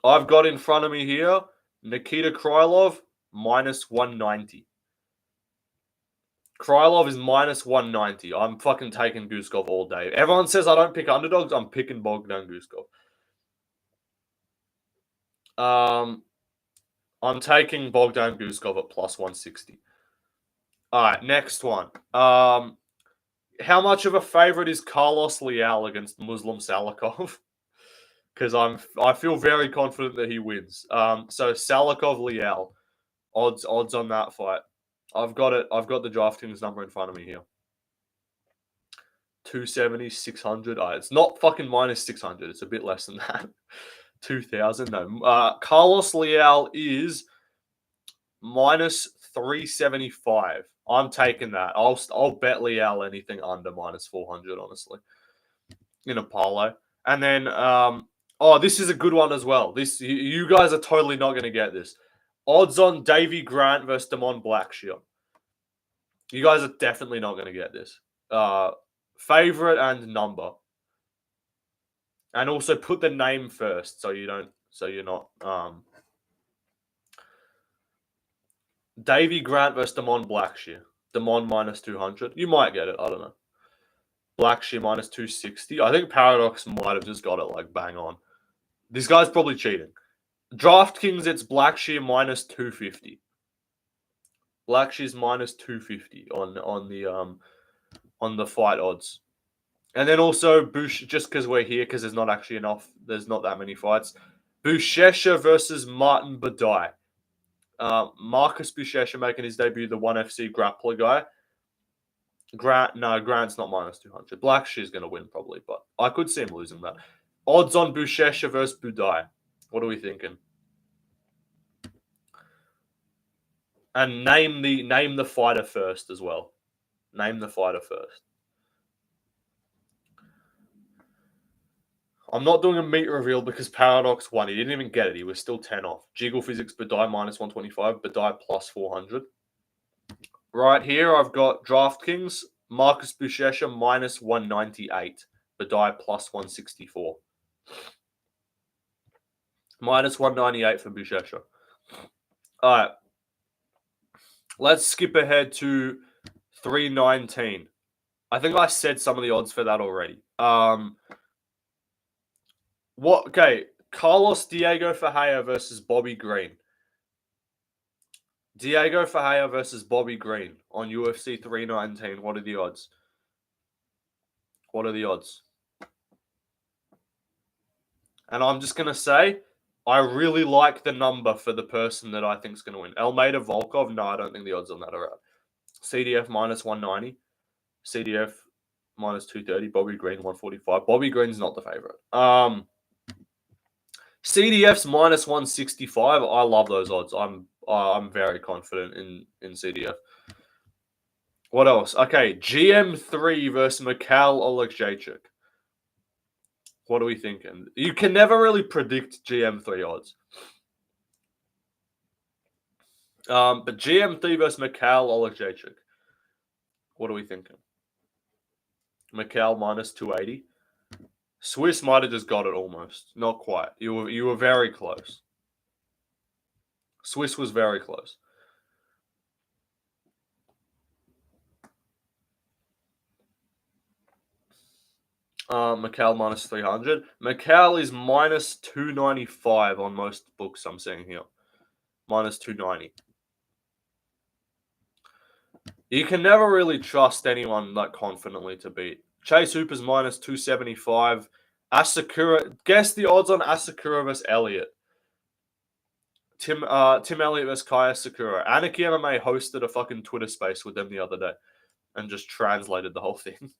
I've got in front of me here Nikita Krylov minus 190. Krylov is minus 190. I'm fucking taking Guskov all day. Everyone says I don't pick underdogs. I'm picking Bogdan Guskov. I'm taking Bogdan Guskov at plus 160. All right, next one. How much of a favorite is Carlos Leal against Muslim Salikov? Because I feel very confident that he wins. So Salikov Leal, odds on that fight. I've got it. I've got the DraftKings number in front of me here. 270, 600. It's not fucking minus 600. It's a bit less than that. 2,000. No. Carlos Leal is minus 375. I'm taking that. I'll bet Leal anything under minus 400, honestly, in a parlay. And then, this is a good one as well. You guys are totally not going to get this. Odds on Davy Grant versus Damon Blackshear. You guys are definitely not going to get this. Favorite and number. And also put the name first so you're not Davy Grant versus Damon Blackshear. Damon minus 200. You might get it. I don't know. Blackshear minus 260. I think Paradox might have just got it like bang on. This guy's probably cheating. DraftKings, it's Blackshear minus 250. Blackshear's minus 250 on the fight odds. And then also Bush, just because we're here, because there's not that many fights. Buchecha versus Martin Badai. Marcus Buchecha making his debut, the ONE FC grappler guy. Grant's not minus 200. Blackshear's going to win probably, but I could see him losing that. Odds on Buchecha versus Badai. What are we thinking? And name the fighter first as well. Name the fighter first. I'm not doing a meat reveal because Paradox won. He didn't even get it. He was still 10 off. Jiggle Physics, Badai minus 125. Badai plus 400. Right here, I've got DraftKings. Marcus Buchecha minus 198. Badai plus 164. Minus 198 for Buchecha. All right. Let's skip ahead to 319. I think I said some of the odds for that already. Carlos Diego Ferreira versus Bobby Green. Diego Ferreira versus Bobby Green on UFC 319. What are the odds? And I'm just going to say, I really like the number for the person that I think is going to win. Almeida Volkov, no, I don't think the odds on that are right. CDF minus 190. CDF minus 230. Bobby Green 145. Bobby Green's not the favorite. CDF's minus 165. I love those odds. I'm very confident in CDF. What else? Okay, GM3 versus Mikhail Oleksiejczuk. What are we thinking? You can never really predict GM3 odds. But GM3 versus Mikhail Oleksiejczuk. What are we thinking? Mikhail minus 280. Swiss might have just got it almost. Not quite. You were very close. Swiss was very close. Mikhail minus 300. Mikhail is minus 295 on most books I'm seeing here. Minus 290. You can never really trust anyone that confidently to beat. Chase Hooper's minus 275. Asakura. Guess the odds on Asakura versus Elliott. Tim Elliott versus Kaya Sakura. Anarchy MMA hosted a fucking Twitter space with them the other day and just translated the whole thing.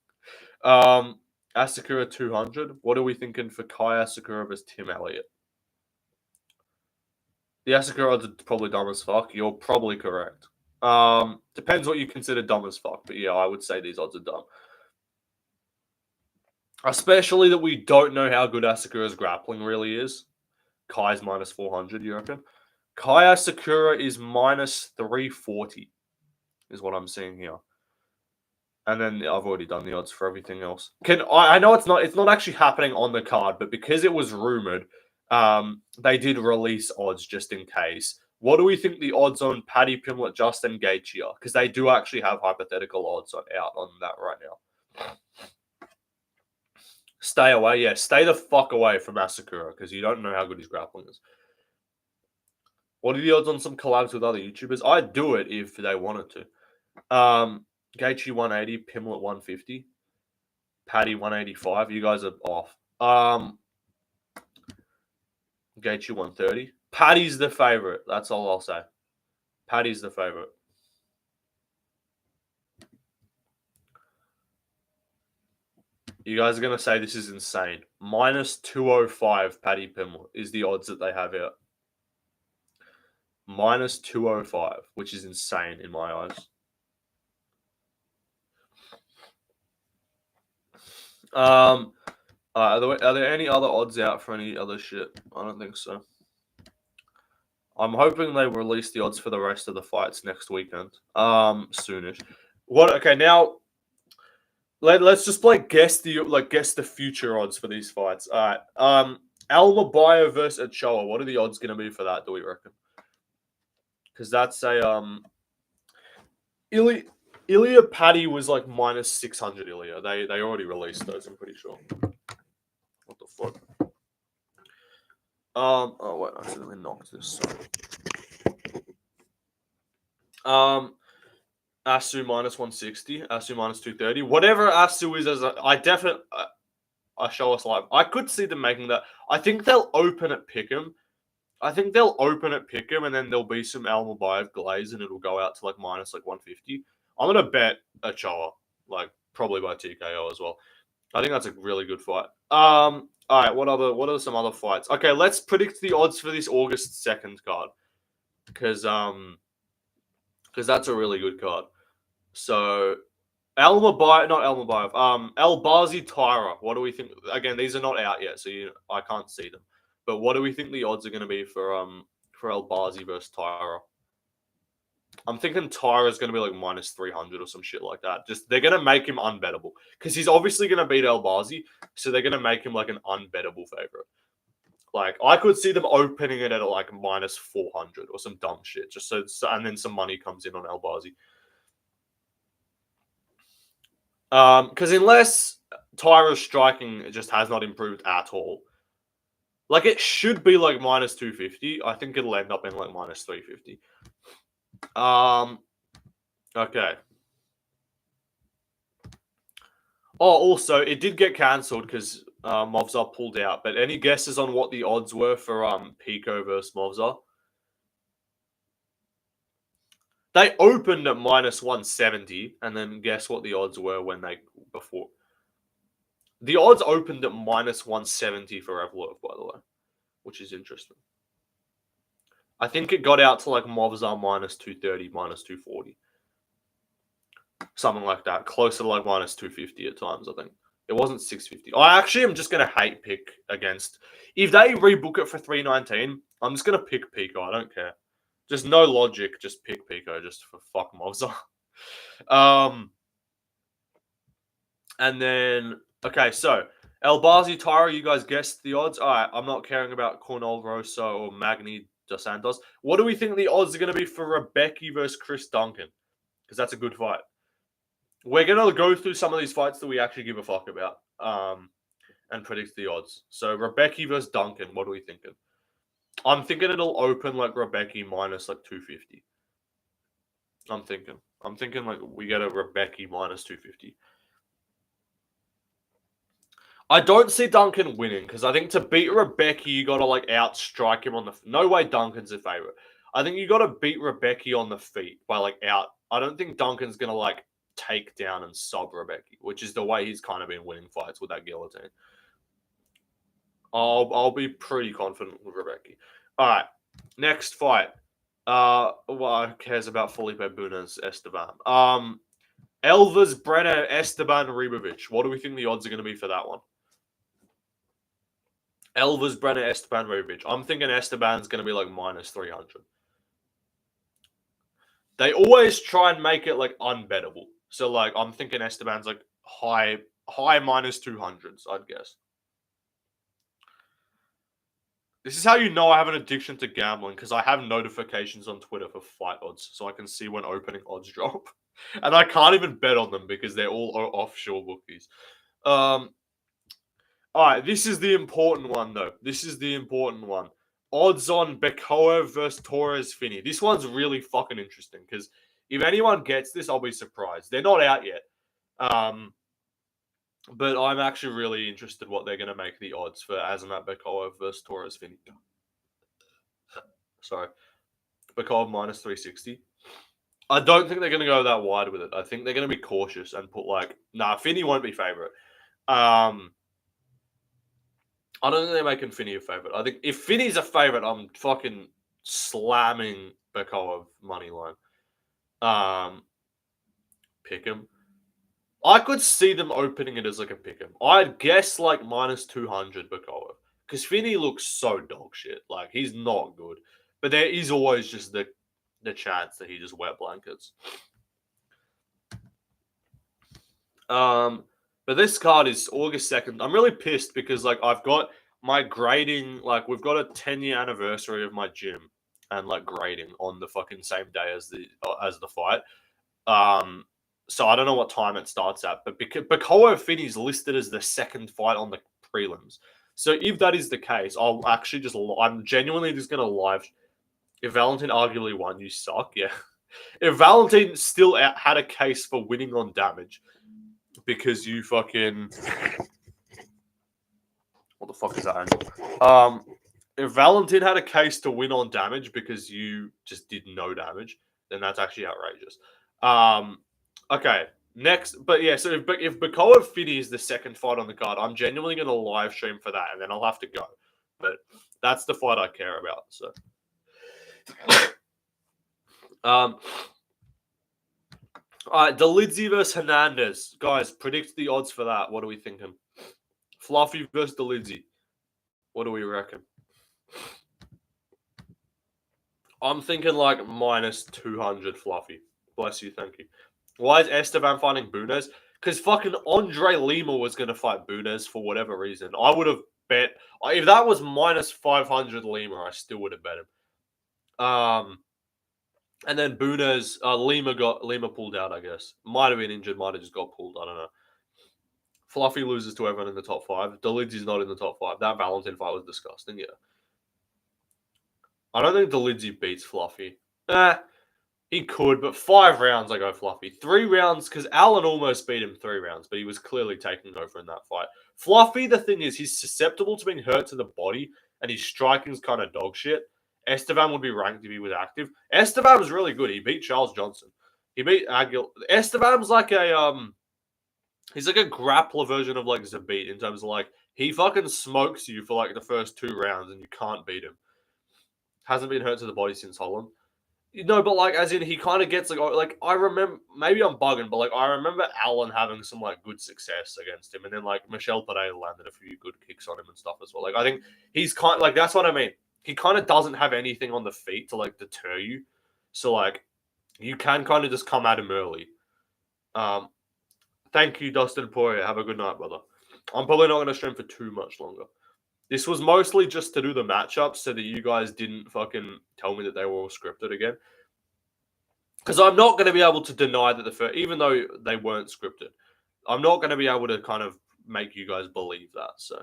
Asakura 200. What are we thinking for Kaya Sakura versus Tim Elliott? The Asakura odds are probably dumb as fuck. You're probably correct. Depends what you consider dumb as fuck. But yeah, I would say these odds are dumb. Especially that we don't know how good Asakura's grappling really is. Kai's minus 400, you reckon? Kaya Sakura is minus 340, is what I'm seeing here. And then I've already done the odds for everything else. I know it's not actually happening on the card, but because it was rumored, they did release odds just in case. What do we think the odds on Paddy Pimblett, Justin Gaethje are? Because they do actually have hypothetical odds out on that right now. Stay away, yeah. Stay the fuck away from Asakura because you don't know how good his grappling is. What are the odds on some collabs with other YouTubers? I'd do it if they wanted to. Gaethje 180, Pimblett 150, Paddy 185. You guys are off. Gaethje 130. Paddy's the favorite. That's all I'll say. Paddy's the favorite. You guys are going to say this is insane. Minus 205 Paddy Pimblett is the odds that they have out. Minus 205, which is insane in my eyes. Are there any other odds out for any other shit? I don't think so. I'm hoping they release the odds for the rest of the fights next weekend. Soonish. Okay, now let's just guess the future odds for these fights. All right. Almabayo versus Ochoa. What are the odds going to be for that? Do we reckon? Because that's a Ilya Paddy was like minus 600. Ilya. They already released those. I'm pretty sure. What the fuck? Oh wait, I accidentally knocked this. Asu minus 160, Asu minus 230. Whatever Asu is, I show us live. I could see them making that. I think they'll open at Pick'em. And then there'll be some Almabayev glaze, and it'll go out to like minus 150. I'm gonna bet Ochoa, probably by TKO as well. I think that's a really good fight. All right, what are some other fights? Okay, let's predict the odds for this August 2nd card, because that's a really good card. So Albazi Tyra. What do we think? Again, these are not out yet, so I can't see them. But what do we think the odds are going to be for Albazi versus Tyra? I'm thinking Tyra's going to be like minus 300 or some shit like that. Just they're going to make him unbettable because he's obviously going to beat Albazi, so they're going to make him like an unbettable favorite. Like I could see them opening it at like minus 400 or some dumb shit, just so and then some money comes in on Albazi. Because unless Tyra's striking just has not improved at all, like it should be like minus 250. I think it'll end up in like minus 350. Okay. Oh, also, it did get cancelled because Movzar pulled out. But any guesses on what the odds were for Pico versus Movzar? They opened at minus 170, and then guess what the odds were before? The odds opened at minus 170 for Evloev, by the way, which is interesting. I think it got out to like Movzar minus 230, minus 240. Something like that. Closer to like minus 250 at times, I think. It wasn't 650. I actually am just going to hate pick against... If they rebook it for 319, I'm just going to pick Pico. I don't care. Just no logic. Just pick Pico just for fuck Movzar. And then... Okay, so... Albazi Tyra, you guys guessed the odds. All right, I'm not caring about Cornel Rosso or Magni Dos Santos. What do we think the odds are going to be for Rebecca versus Chris Duncan? Because that's a good fight. We're going to go through some of these fights that we actually give a fuck about and predict the odds. So Rebecca versus Duncan, what are we thinking? I'm thinking it'll open like Rebecca minus like 250. I'm thinking like we get a Rebecca minus 250. I don't see Duncan winning because I think to beat Rebecca, you got to like outstrike him on the... No way Duncan's a favorite. I think you got to beat Rebecca on the feet by like out... I don't think Duncan's going to like take down and sub Rebecca, which is the way he's kind of been winning fights with that guillotine. I'll be pretty confident with Rebecca. All right, next fight. Who cares about Felipe Bunes Esteban? Elvis Brenner Esteban Ribovic. What do we think the odds are going to be for that one? Elvis Brenner Esteban Ribovic. I'm thinking Esteban's going to be like minus 300. they always try and make it like unbettable. So like I'm thinking Esteban's like high minus 200s, I'd guess. This is how you know I have an addiction to gambling, because I have notifications on Twitter for fight odds, so I can see when opening odds drop. And I can't even bet on them because they're all offshore bookies. All right, this is the important one, though. This is the important one. Odds on Bekoa versus Torres Finney. This one's really fucking interesting, because if anyone gets this, I'll be surprised. They're not out yet. But I'm actually really interested what they're going to make the odds for Azamat Bekoa versus Torres Finney. Sorry. Bekoa minus 360. I don't think they're going to go that wide with it. I think they're going to be cautious and put like, Finney won't be favorite. I don't think they're making Finney a favorite. I think if Finney's a favorite, I'm fucking slamming Bekoa money line. Pick him. I could see them opening it as like a pick 'em. I'd guess like minus 200 Bekoa, because Finney looks so dog shit. Like he's not good, but there is always just the chance that he just wet blankets. But this card is August 2nd. I'm really pissed because like I've got my grading, like we've got a 10-year anniversary of my gym and like grading on the fucking same day as the fight. So I don't know what time it starts at, but because Bekoa Finney's listed as the second fight on the prelims. So if that is the case, I'm genuinely just gonna live. If Valentin arguably won, you suck. Yeah. If Valentin still had a case for winning on damage, because you fucking, what the fuck is that? If Valentin had a case to win on damage because you just did no damage, then that's actually outrageous. Okay, next, but yeah, so if Bekoa Finney is the second fight on the card, I'm genuinely going to live stream for that, and then I'll have to go. But that's the fight I care about. So, all right, Delidzi versus Hernandez, guys. Predict the odds for that. What are we thinking? Fluffy versus Delidzi. What do we reckon? I'm thinking like minus 200 Fluffy. Bless you, thank you. Why is Esteban fighting Bunez? Because fucking Andre Lima was going to fight Bunez for whatever reason. I would have bet, if that was minus 500 Lima, I still would have bet him. And then Bunez, Lima pulled out, I guess. Might have been injured, might have just got pulled. I don't know. Fluffy loses to everyone in the top 5. Delidzi's not in the top 5. That Valentin fight was disgusting, yeah. I don't think Delidzi beats Fluffy. He could, but 5 rounds I go Fluffy. 3 rounds, because Allen almost beat him 3 rounds, but he was clearly taking over in that fight. Fluffy, the thing is, he's susceptible to being hurt to the body, and his striking's kind of dog shit. Esteban would be ranked if he was active. Esteban was really good. He beat Charles Johnson. He beat Aguilar. Esteban's like he's like a grappler version of like Zabit in terms of like, he fucking smokes you for like the first 2 rounds and you can't beat him. Hasn't been hurt to the body since Holland. No, but like, as in, he kind of gets like I remember, maybe I'm bugging, but like I remember Allen having some like good success against him, and then like Michel Pereira landed a few good kicks on him and stuff as well. Like I think he's kind of like, that's what I mean. He kind of doesn't have anything on the feet to like deter you, so like you can kind of just come at him early. Thank you, Dustin Poirier. Have a good night, brother. I'm probably not going to stream for too much longer. This was mostly just to do the matchups so that you guys didn't fucking tell me that they were all scripted again. Because I'm not going to be able to deny that the first, even though they weren't scripted, I'm not going to be able to kind of make you guys believe that. So,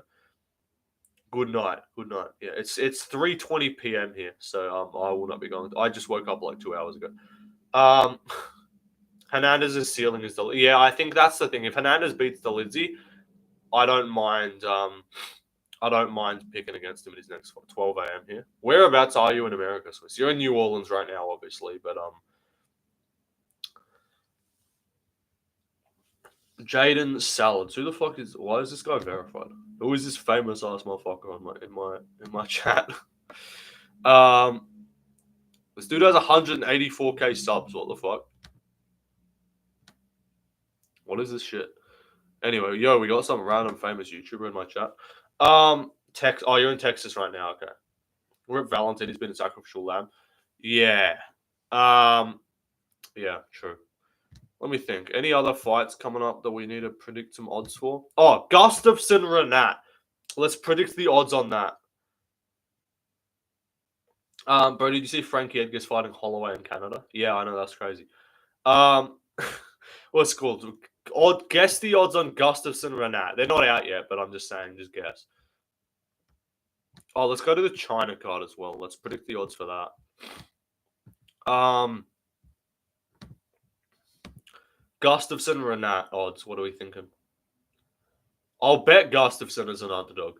good night. Good night. Yeah, it's 3:20 p.m. here, so I will not be going. I just woke up like 2 hours ago. Hernandez's ceiling is yeah. I think that's the thing. If Hernandez beats Delidzi, I don't mind. I don't mind picking against him in his next fight. 12 a.m. here. Whereabouts are you in America, Swiss? You're in New Orleans right now, obviously, but Jaden Salads. Who the fuck is? Why is this guy verified? Who is this famous ass motherfucker in my chat? This dude has 184k subs. What the fuck? What is this shit? Anyway, yo, we got some random famous YouTuber in my chat. Oh, you're in Texas right now. Okay. We're at Valentin. He's been a sacrificial lamb. Yeah. Yeah, true. Let me think. Any other fights coming up that we need to predict some odds for? Oh, Gustafsson Renat. Let's predict the odds on that. Bro, did you see Frankie Edgar's fighting Holloway in Canada? Yeah, I know, that's crazy. What's it called? Guess the odds on Gustafsson Renat. They're not out yet, but I'm just saying, just guess. Oh, let's go to the China card as well. Let's predict the odds for that. Gustafsson Renat odds. What are we thinking? I'll bet Gustafsson is an underdog.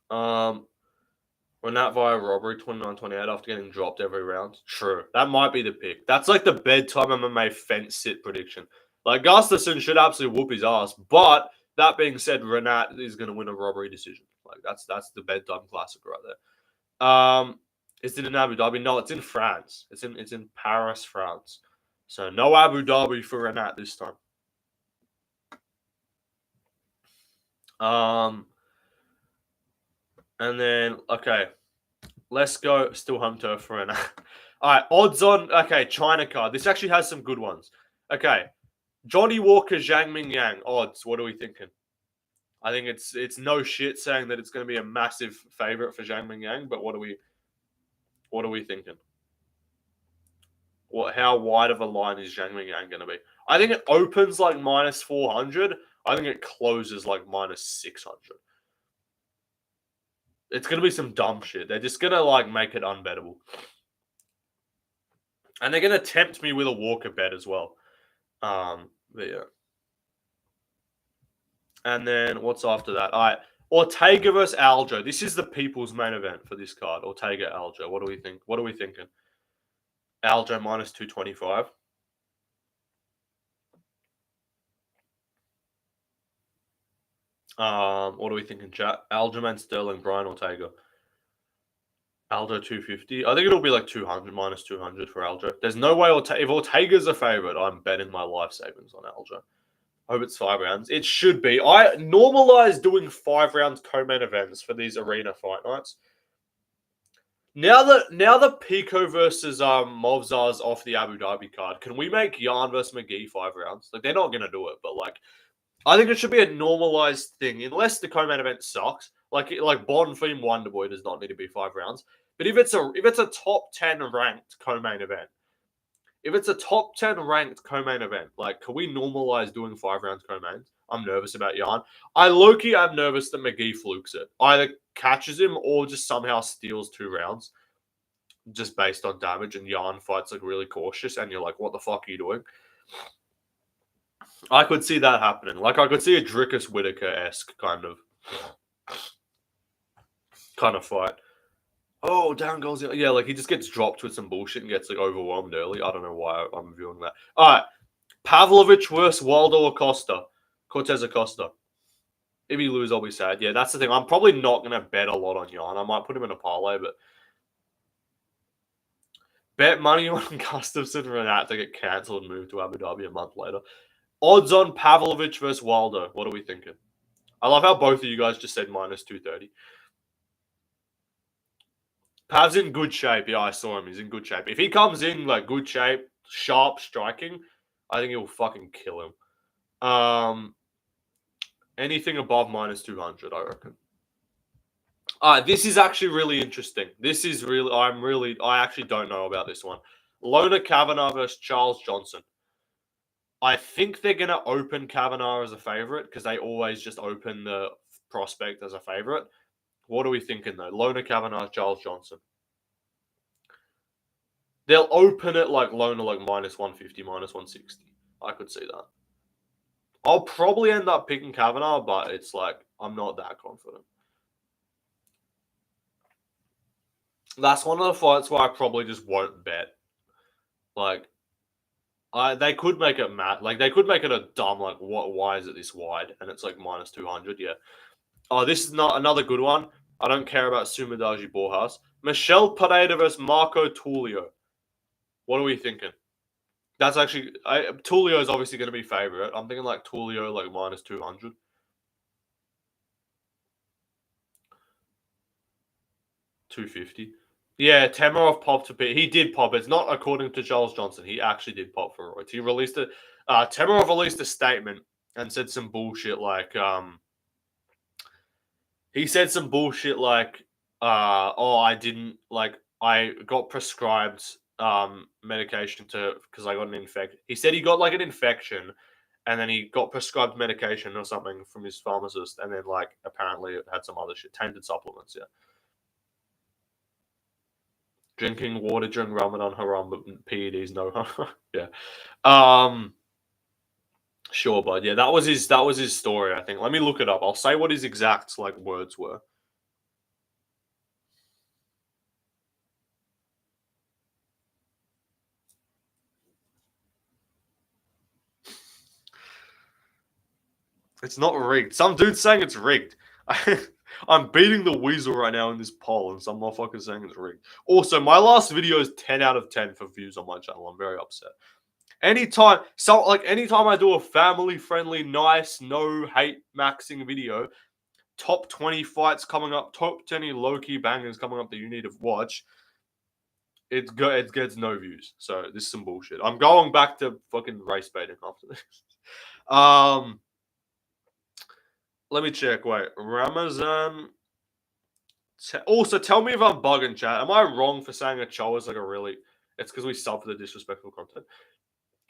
Renat via robbery 29-28 after getting dropped every round. True. That might be the pick. That's like the bedtime MMA fence sit prediction. Like Gustafsson should absolutely whoop his ass. But that being said, Renat is going to win a robbery decision. Like that's the bedtime classic right there. Is it in Abu Dhabi? No, it's in France. It's in Paris, France. So no Abu Dhabi for Renat this time. And then okay, let's go still home turf for Renat. All right, odds on China card. This actually has some good ones. Okay, Johnny Walker, Zhang Ming Yang odds. What are we thinking? I think it's no shit saying that it's going to be a massive favorite for Zhang Ming Yang, but what are we thinking? How wide of a line is Zhang Ming Yang going to be? I think it opens like minus 400. I think it closes like minus 600. It's going to be some dumb shit. They're just going to like make it unbettable. And they're going to tempt me with a Walker bet as well. But yeah. And then what's after that? All right. Ortega versus Aljo. This is the people's main event for this card. Ortega, Aljo. What do we think? What are we thinking? Aljo minus 225. What are we thinking, chat? Aljamain Sterling, Brian Ortega. Aljo 250. I think it'll be like 200 minus 200 for Aljo. There's no way if Ortega's a favorite, I'm betting my life savings on Aljo. I hope it's 5 rounds. It should be. I normalize doing 5 rounds co-main events for these arena fight nights. Now that Pico versus Movzar's off the Abu Dhabi card, can we make Yarn versus McGee 5 rounds? Like they're not gonna do it, but like I think it should be a normalized thing, unless the co-main event sucks. Like Bond Theme Wonderboy does not need to be 5 rounds. But if it's a top 10 ranked co-main event, like can we normalize doing 5 rounds co-mains? I'm nervous about Yarn. I'm nervous that McGee flukes it. Either catches him or just somehow steals 2 rounds. Just based on damage, and Yarn fights like really cautious, and you're like, what the fuck are you doing? I could see that happening. Like I could see a Drickus Whitaker-esque kind of fight. Oh, down goes. Yeah, like he just gets dropped with some bullshit and gets like overwhelmed early. I don't know why I'm viewing that. All right, Pavlovich versus Waldo Acosta, Cortez Acosta. If he loses, I'll be sad. Yeah, that's the thing. I'm probably not gonna bet a lot on Yarn. I might put him in a parlay, but bet money on Gustafsson Renat to get cancelled and moved to Abu Dhabi a month later. Odds on Pavlovich versus Waldo. What are we thinking? I love how both of you guys just said minus 230. Pav's in good shape. Yeah, I saw him. He's in good shape. If he comes in like good shape, sharp striking, I think he'll fucking kill him. Anything above minus 200, I reckon. This is actually really interesting. I actually don't know about this one. Lona Kavanagh versus Charles Johnson. I think they're going to open Kavanagh as a favorite because they always just open the prospect as a favorite. What are we thinking, though? Lona Kavanagh, Charles Johnson. They'll open it like Lona, like minus 150, minus 160. I could see that. I'll probably end up picking Kavanagh, but it's like, I'm not that confident. That's one of the fights where I probably just won't bet. Like, they could make it mad. Like, they could make it a dumb, like, why is it this wide? And it's like minus 200, yeah. Oh, this is not another good one. I don't care about Sumadaji Borjas. Michelle Pereira versus Marco Tulio. What are we thinking? That's actually... Tulio is obviously going to be favorite. I'm thinking like Tulio, like minus 200. $250. Yeah, Tamarov popped a bit. He did pop. It's not according to Charles Johnson. He actually did pop for roids. He released a Tamarov released a statement and said some bullshit like he said some bullshit like oh, I didn't like I got prescribed medication to because I got an infection. He said he got like an infection and then he got prescribed medication or something from his pharmacist and then like apparently it had some other shit, tainted supplements, yeah. Drinking water during Ramadan haram, but PEDs no harm. Yeah. Um sure, bud. Yeah, that was his story, I think. Let me look it up. I'll say what his exact like words were. It's not rigged. Some dude's saying it's rigged. I'm beating the weasel right now in this poll, and some motherfuckers saying it's rigged. Also, my last video is 10 out of 10 for views on my channel. I'm very upset. Anytime I do a family friendly, nice, no hate maxing video, top 20 fights coming up, top 20 low key bangers coming up that you need to watch, it gets no views. So this is some bullshit. I'm going back to fucking race baiting after this. Um, let me check. Wait, Ramazan. Also, tell me if I'm bugging, chat. Am I wrong for saying Ochoa is like a really? It's because we sub for the disrespectful content.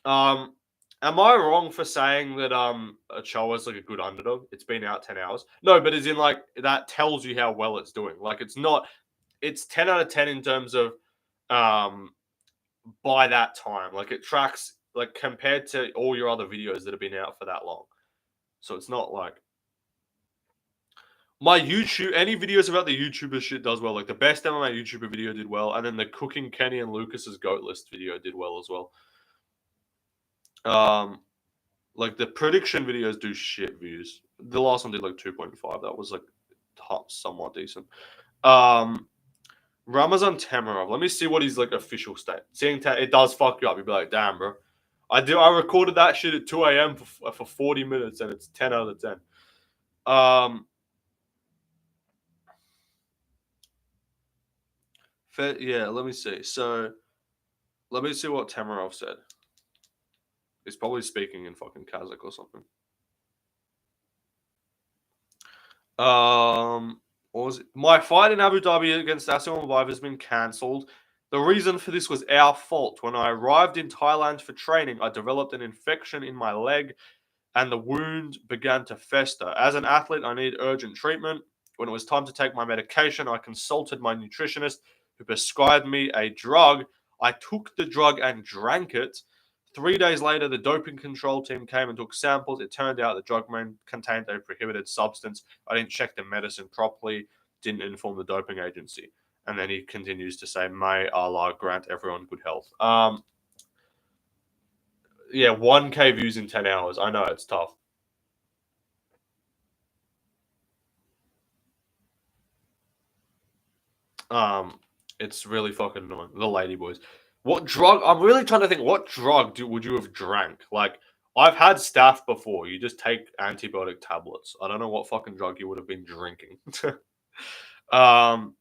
Um, am I wrong for saying that Ochoa is like a good underdog? It's been out 10 hours. No, but as in like that tells you how well it's doing. Like it's not. It's 10 out of 10 in terms of um by that time. Like it tracks like compared to all your other videos that have been out for that long. So it's not like my YouTube, any videos about the YouTuber shit does well. Like the best MMA YouTuber video did well, and then the cooking Kenny and Lucas's goat list video did well as well. Um, like the prediction videos do shit views. The last one did like 2.5. That was like somewhat decent. Ramazan Tamarov. Let me see what his like official state. Seeing it does fuck you up. You'd be like, damn, bro. I recorded that shit at 2 a.m. for 40 minutes, and it's 10 out of 10. Yeah, let me see. So, let me see what Tamarov said. He's probably speaking in fucking Kazakh or something. What was it? My fight in Abu Dhabi against Asim Alive has been cancelled. The reason for this was our fault. When I arrived in Thailand for training, I developed an infection in my leg and the wound began to fester. As an athlete, I need urgent treatment. When it was time to take my medication, I consulted my nutritionist who prescribed me a drug. I took the drug and drank it. 3 days later, the doping control team came and took samples. It turned out the drug contained a prohibited substance. I didn't check the medicine properly, didn't inform the doping agency. And then he continues to say, may Allah grant everyone good health. Yeah, 1K views in 10 hours. I know, it's tough. It's really fucking annoying. The lady boys. What drug? I'm really trying to think. What drug would you have drank? Like, I've had staph before. You just take antibiotic tablets. I don't know what fucking drug you would have been drinking. um,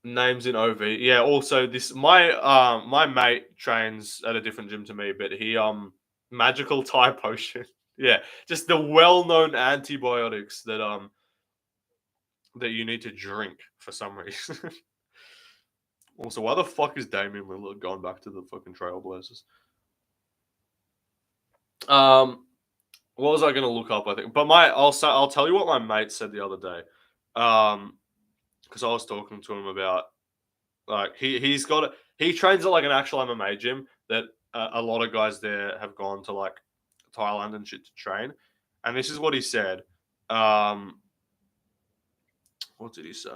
names in OV. Yeah. Also, this my mate trains at a different gym to me, but he magical Thai potion. Yeah, just the well-known antibiotics that you need to drink for some reason. Also, why the fuck is Damian Lillard going back to the fucking Trailblazers? What was I going to look up? I think, but I'll tell you what my mate said the other day. Because I was talking to him about like he trains at like an actual MMA gym that a lot of guys there have gone to like Thailand and shit to train, and this is what he said. What did he say?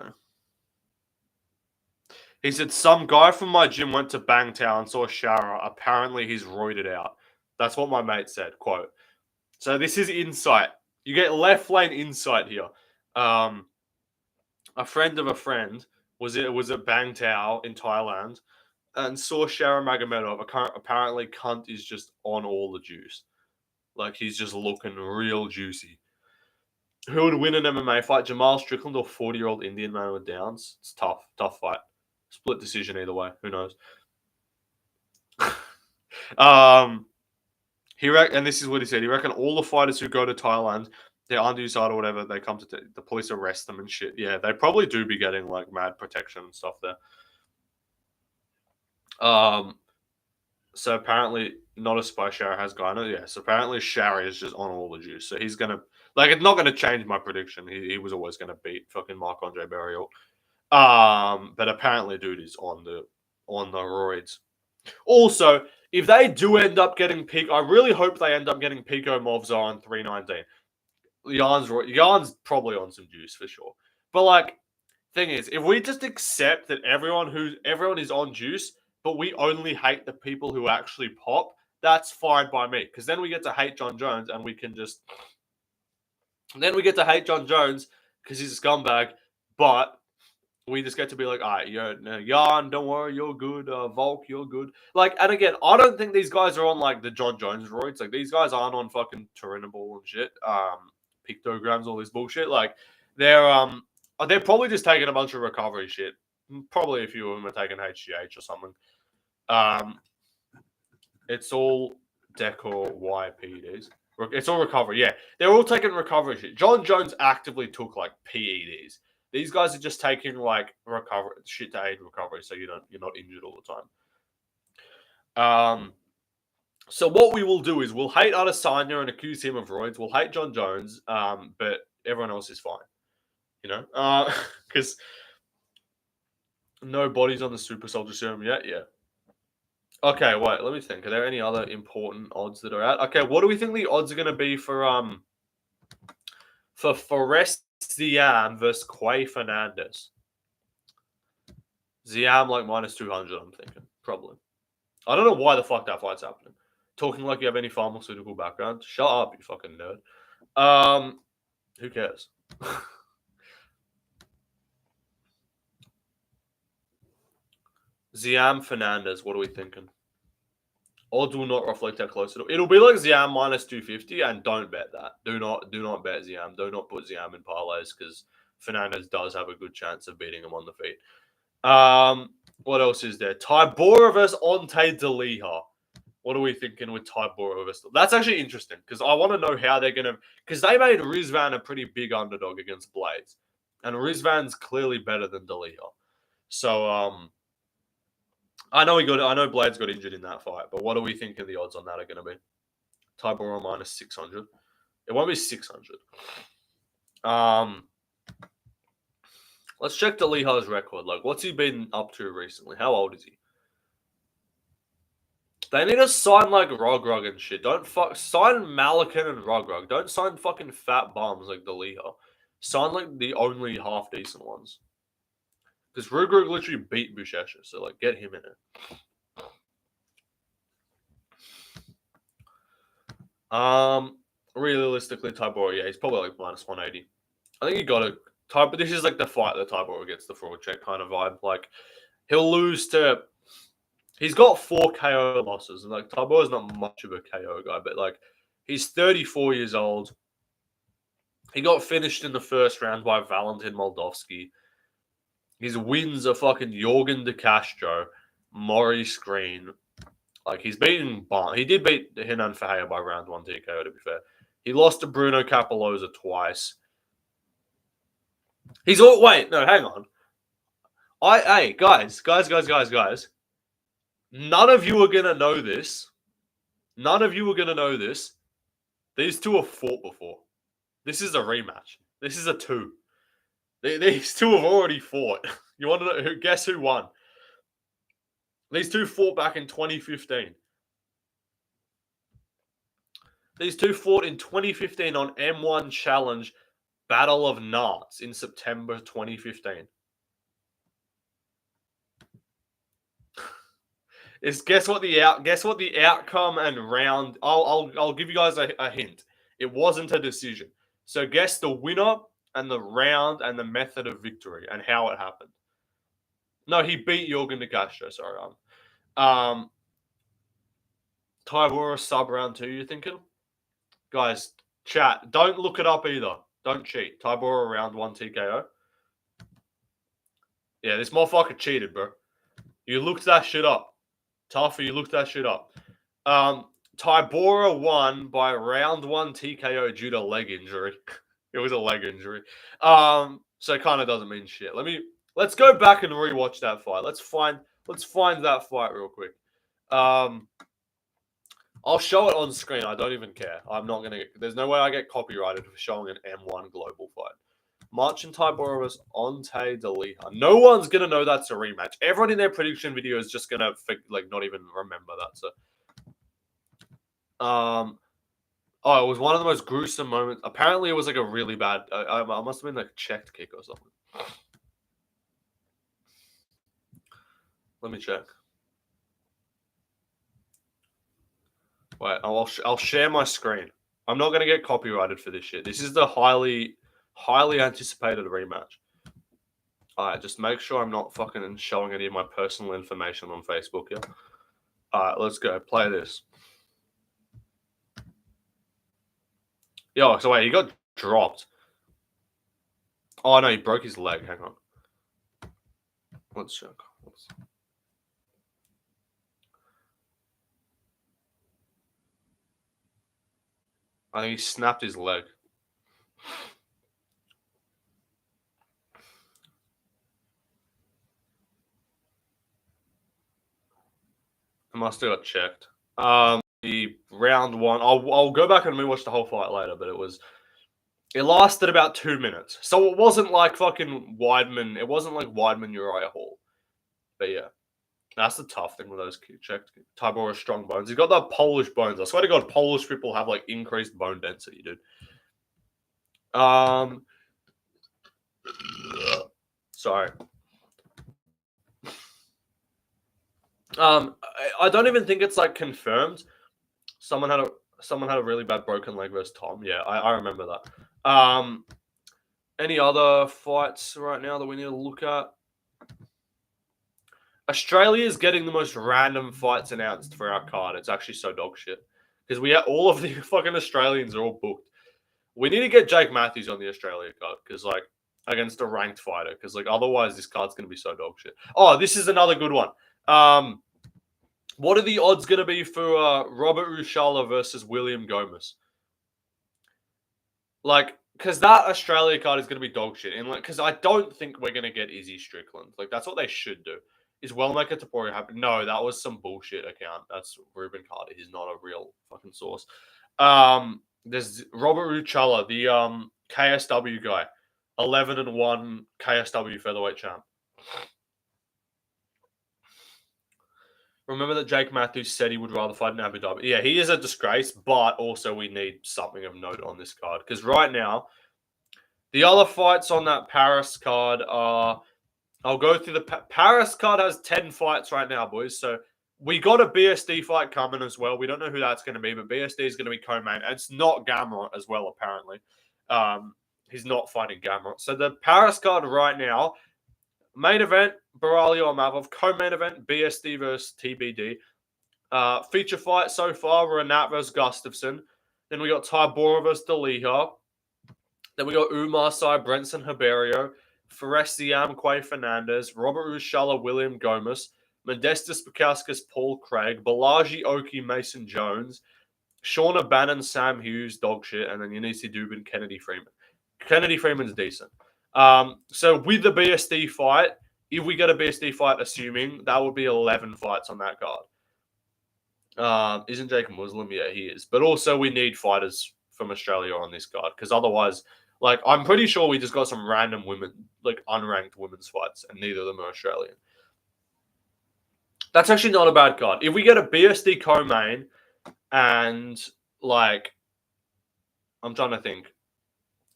He said, some guy from my gym went to Bangtao and saw Shara. Apparently, he's roided out. That's what my mate said. Quote. So this is insight. You get left lane insight here. A friend of a friend was at Bangtao in Thailand and saw Shara Magomedov. Apparently, cunt is just on all the juice. Like he's just looking real juicy. Who would win an MMA fight? Jamal Strickland or 40-year-old Indian man with Downs? It's tough fight. Split decision either way. Who knows? And this is what he said. He reckon all the fighters who go to Thailand, they're underside or whatever, they come to the police arrest them and shit. Yeah, they probably do be getting like mad protection and stuff there. So apparently not a spy Shari has Gyno. Yeah, so apparently Shari is just on all the juice. So he's gonna it's not gonna change my prediction. He was always gonna beat fucking Marc-Andre Barriault. But apparently dude is on the roids. Also, if they do end up getting I really hope they end up getting Pico Movzar on 319. Jan's probably on some juice for sure. But like, thing is, if we just accept that everyone is on juice, but we only hate the people who actually pop, that's fine by me. Because then we get to hate John Jones, and we can just because he's a scumbag, but we just get to be like, all right, Jan, don't worry, you're good. Volk, you're good. Like, and again, I don't think these guys are on like the John Jones roids. Like, these guys aren't on fucking Turinabol and shit. Pictograms, all this bullshit. Like, they're probably just taking a bunch of recovery shit. Probably a few of them are taking HGH or something. It's all decor YPDs. It's all recovery. Yeah, they're all taking recovery shit. John Jones actively took like PEDs. These guys are just taking like recovery shit to aid recovery, so you're not injured all the time. So what we will do is we'll hate Adesanya and accuse him of roids. We'll hate John Jones, but everyone else is fine. Because no bodies on the Super Soldier Serum yet. Yeah. Okay, wait. Let me think. Are there any other important odds that are out? Okay, what do we think the odds are going to be for Forrest Ziam versus Quay Fernandez? Ziam like minus 200, I'm thinking. Probably. I don't know why the fuck that fight's happening. Talking like you have any pharmaceutical background. Shut up, you fucking nerd. Who cares? Ziam Fernandez, what are we thinking? Odds will not reflect how close it'll be like Ziam minus 250, and don't bet that. Do not bet Ziam. Do not put Ziam in parlays because Fernandez does have a good chance of beating him on the feet. What else is there? Tybura versus Ante Deliha. What are we thinking with Tybura versus? That's actually interesting because I want to know how they're gonna. Because they made Rizvan a pretty big underdog against Blades, and Rizvan's clearly better than Deliha. So I know Blades got injured in that fight, but what do we think the odds on that are going to be? Tybura minus 600. It won't be 600. Let's check Deliha's record. Like, what's he been up to recently? How old is he? They need to sign like Rogrug and shit. Don't sign Malakin and Rogrug. Don't sign fucking fat bums like Deliha. Sign like the only half decent ones. Because Rogrug literally beat Buchecha, so like get him in it. Realistically, Tybura, yeah, he's probably like minus 180. I think you got to but this is like the fight that Tybura gets the fraud check kind of vibe. Like he'll lose to. He's got 4 KO losses, and like Tybura's not much of a KO guy, but like he's 34 years old. He got finished in the first round by Valentin Moldovsky. His wins are fucking Jorgen De Castro, Maurice Green. Like he's beaten. He did beat Hernan Fajea by round 1 TKO. To be fair, he lost to Bruno Capoloza twice. He's all wait. No, hang on. Hey guys. None of you are gonna know this. These two have fought before. This is a rematch. This is a 2. These two have already fought. You want to know? Guess who won? These two fought back in 2015. These two fought in 2015 on M1 Challenge Battle of Narts in September 2015. Guess what the outcome and round. I'll give you guys a hint. It wasn't a decision. So guess the winner and the round and the method of victory and how it happened. No, he beat Jorgen De Castro. Sorry, Tybura sub round 2. You thinking, guys? Chat. Don't look it up either. Don't cheat. Tybora round 1 TKO. Yeah, this motherfucker cheated, bro. You looked that shit up. Tougher, you looked that shit up. Tybora won by round 1 TKO due to leg injury. It was a leg injury. So it kind of doesn't mean shit. Let's go back and rewatch that fight. Let's find that fight real quick. I'll show it on screen. I don't even care. I'm not gonna. There's no way I get copyrighted for showing an M1 global fight. Marcin Tybura vs. Ante Deliha. No one's gonna know that's a rematch. Everyone in their prediction video is just gonna not even remember that. So, oh, it was one of the most gruesome moments. Apparently, it was like a really bad. I must have been like a checked kick or something. Let me check. Wait, I'll share my screen. I'm not gonna get copyrighted for this shit. This is the highly anticipated rematch. Alright, just make sure I'm not fucking showing any of my personal information on Facebook, yeah? Alright, let's go. Play this. Yo, so wait, he got dropped. Oh, no, he broke his leg. Hang on. Let's check. I think he snapped his leg. I must have got checked. The round 1. I'll go back and rewatch the whole fight later, but it lasted about 2 minutes. So it wasn't like fucking Weidman. It wasn't like Weidman Uriah Hall. But yeah. That's the tough thing with those checked. Tybura strong bones. He's got the Polish bones. I swear to God, Polish people have like increased bone density, dude. Sorry. I don't even think it's like confirmed. Someone had a really bad broken leg versus Tom. Yeah, I remember that. Any other fights right now that we need to look at? Australia is getting the most random fights announced for our card. It's actually so dog shit because we have all of the fucking Australians are all booked. We need to get Jake Matthews on the Australia card because like against a ranked fighter because like otherwise this card's gonna be so dog shit. Oh, this is another good one. What are the odds going to be for Robert Rushala versus William Gomez? Like, because that Australia card is going to be dog shit. And, like, because I don't think we're going to get Izzy Strickland. Like, that's what they should do. Is Wellmaker Tapori happen? No, that was some bullshit account. That's Ruben Carter. He's not a real fucking source. There's Robert Rushala, the KSW guy. 11-1 KSW featherweight champ. Remember that Jake Matthews said he would rather fight in Abu Dhabi. Yeah, he is a disgrace, but also we need something of note on this card. Because right now, the other fights on that Paris card are... I'll go through the... Paris card has 10 fights right now, boys. So we got a BSD fight coming as well. We don't know who that's going to be, but BSD is going to be co-main. And it's not Gamrot as well, apparently. He's not fighting Gamrot. So the Paris card right now... Main event, Baralio Amavov. Co-main event, BSD versus TBD. Feature fight so far, Renat versus Gustafsson. Then we got Tybura versus Deliha. Then we got Umar Sai, Brenson Hiberio. Faresiam, Quay Fernandez. Robert Rushala, William Gomez. Modestus Bukauskas, Paul Craig. Balaji Oki, Mason Jones. Shauna Bannon, Sam Hughes, dog shit. And then Yanisi Dubin, Kennedy Freeman. Kennedy Freeman's decent. So with the BSD fight, if we get a BSD fight, assuming that would be 11 fights on that card. Isn't Jake Muslim? Yeah, he is. But also we need fighters from Australia on this card because otherwise, like, I'm pretty sure we just got some random women, like unranked women's fights, and neither of them are Australian. That's actually not a bad card. If we get a BSD co-main and like, I'm trying to think.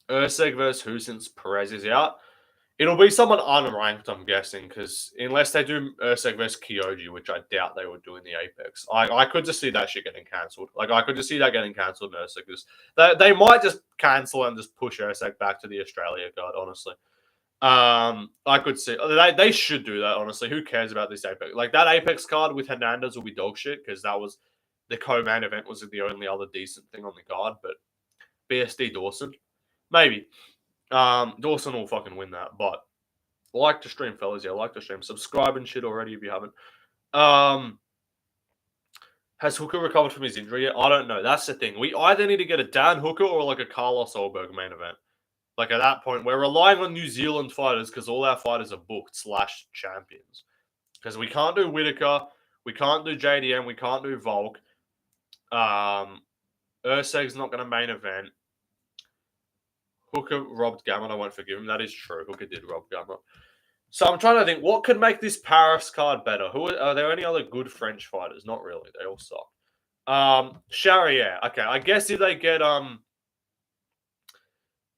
Urseg versus Husins, Perez is out. It'll be someone unranked, I'm guessing, because unless they do Urseg versus Kyoji, which I doubt they would do in the Apex, I could just see that shit getting cancelled. Like, I could just see that getting cancelled in Urseg, because they might just cancel and just push Urseg back to the Australia card, honestly. I could see... They should do that, honestly. Who cares about this Apex? Like, that Apex card with Hernandez will be dog shit, because that was... The co-main event was the only other decent thing on the card, but BSD Dawson... Maybe. Dawson will fucking win that, but like to stream, fellas. Yeah, like to stream. Subscribe and shit already if you haven't. Has Hooker recovered from his injury yet? I don't know. That's the thing. We either need to get a Dan Hooker or like a Carlos Solberg main event. Like at that point, we're relying on New Zealand fighters because all our fighters are booked / champions. Because we can't do Whitaker, we can't do JDM, we can't do Volk. Urseg's not going to main event. Hooker robbed Gamma. I won't forgive him. That is true. Hooker did rob Gamma. So I'm trying to think, what could make this Paris card better? Are there any other good French fighters? Not really. They all suck. Charrier. Okay, I guess if they get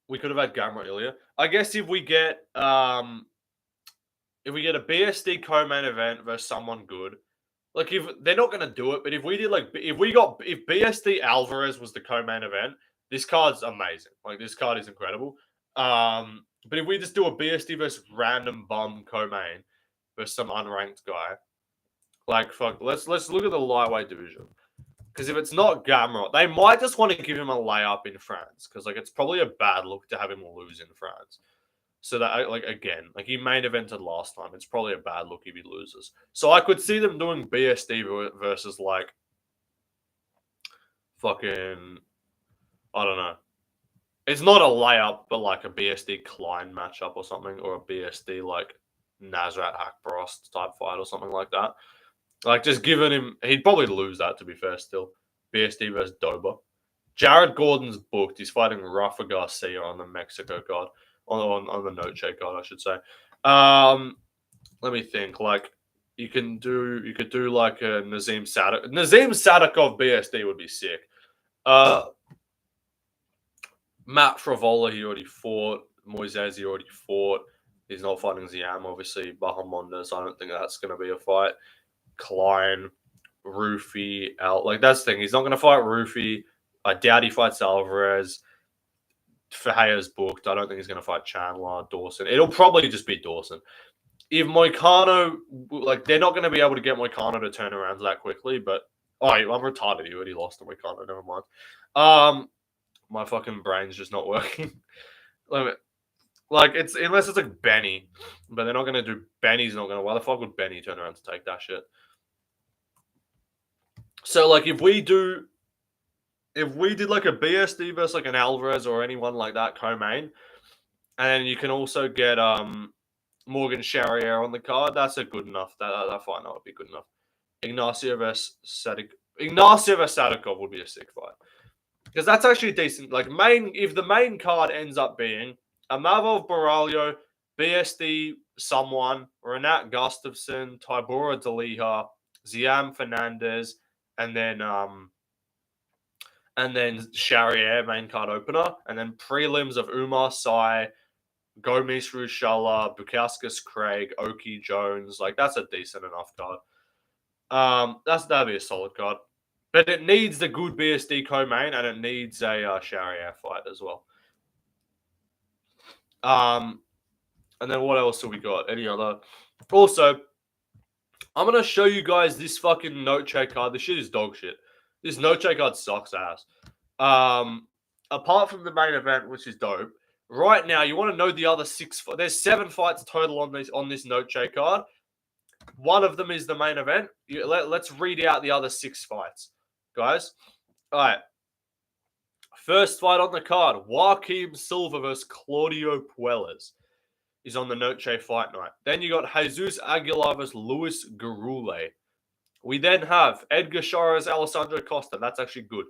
we could have had Gamma earlier. I guess if we get a BSD co-main event versus someone good, like if they're not going to do it, but if we did if BSD Alvarez was the co-main event, this card's amazing. Like this card is incredible. But if we just do a BSD versus random bum co-main versus some unranked guy, like fuck, let's look at the lightweight division. Because if it's not Gamrot, they might just want to give him a layup in France. Because like it's probably a bad look to have him lose in France. So that like again, like he main evented last time. It's probably a bad look if he loses. So I could see them doing BSD versus like fucking I don't know. It's not a layup, but like a BSD Klein matchup or something, or a BSD like Nasrat Akbaros type fight or something like that. Like just giving him, he'd probably lose that to be fair. Still, BSD versus Dober. Jared Gordon's booked. He's fighting Rafa Garcia on the Mexico card, on the Noche card, I should say. Let me think. Like you could do like a Nazim Sadikov BSD would be sick. Matt Fravola, he already fought. Moises, he already fought. He's not fighting Ziam, obviously. Bahamondes, I don't think that's going to be a fight. Klein, Rufy, like that's the thing. He's not going to fight Rufy. I doubt he fights Alvarez. Fajea's booked. I don't think he's going to fight Chandler, Dawson. It'll probably just be Dawson. If Moicano, like they're not going to be able to get Moicano to turn around that quickly, but I'm retarded. He already lost to Moicano. Never mind. My fucking brain's just not working. Like it's unless it's like Benny, but they're not gonna do. Benny's not gonna. Why the fuck would Benny turn around to take that shit? So like if we did like a BSD versus like an Alvarez or anyone like that co-main, and you can also get Morgan Charrier on the card. That's a good enough. That fight would be good enough. Ignacio versus Sadikov would be a sick fight. Because that's actually decent. Like if the main card ends up being Amavov Baralho, BSD someone, Renat Gustafsson, Tybura Deliha, Ziam Fernandez, and then Charrier main card opener, and then prelims of Umar Sai, Gomes Rushala, Bukauskas Craig, Oki Jones. Like that's a decent enough card. That'd be a solid card. But it needs the good BSD co-main, and it needs a Charrier fight as well. And then what else have we got? Any other? Also, I'm going to show you guys this fucking Noche card. This shit is dog shit. This Noche card sucks ass. Apart from the main event, which is dope, right now, you want to know the other 6... There's 7 fights total on this Noche card. One of them is the main event. Let's read out the other 6 fights. Guys, all right. First fight on the card, Joaquim Silva versus Claudio Puelles is on the Noche fight night. Then you got Jesus Aguilar versus Luis Garule. We then have Edgar Charas, Alessandro Costa. That's actually good.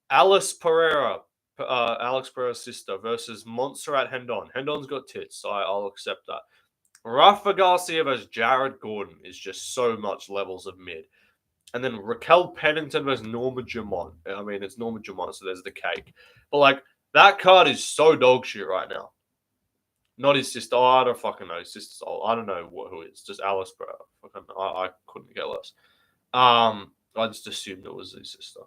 Alice Pereira, Alex Pereira's sister, versus Montserrat Hendon. Hendon's got tits, so I'll accept that. Rafa Garcia versus Jared Gordon is just so much levels of mid. And then Raquel Pennington versus Norma Jamont. I mean, it's Norma Jamont, so there's the cake. But, like, that card is so dog shit right now. Not his sister. Oh, I don't fucking know. His sister's old. I don't know who it is. Just Alice, bro. I couldn't get less. I just assumed it was his sister.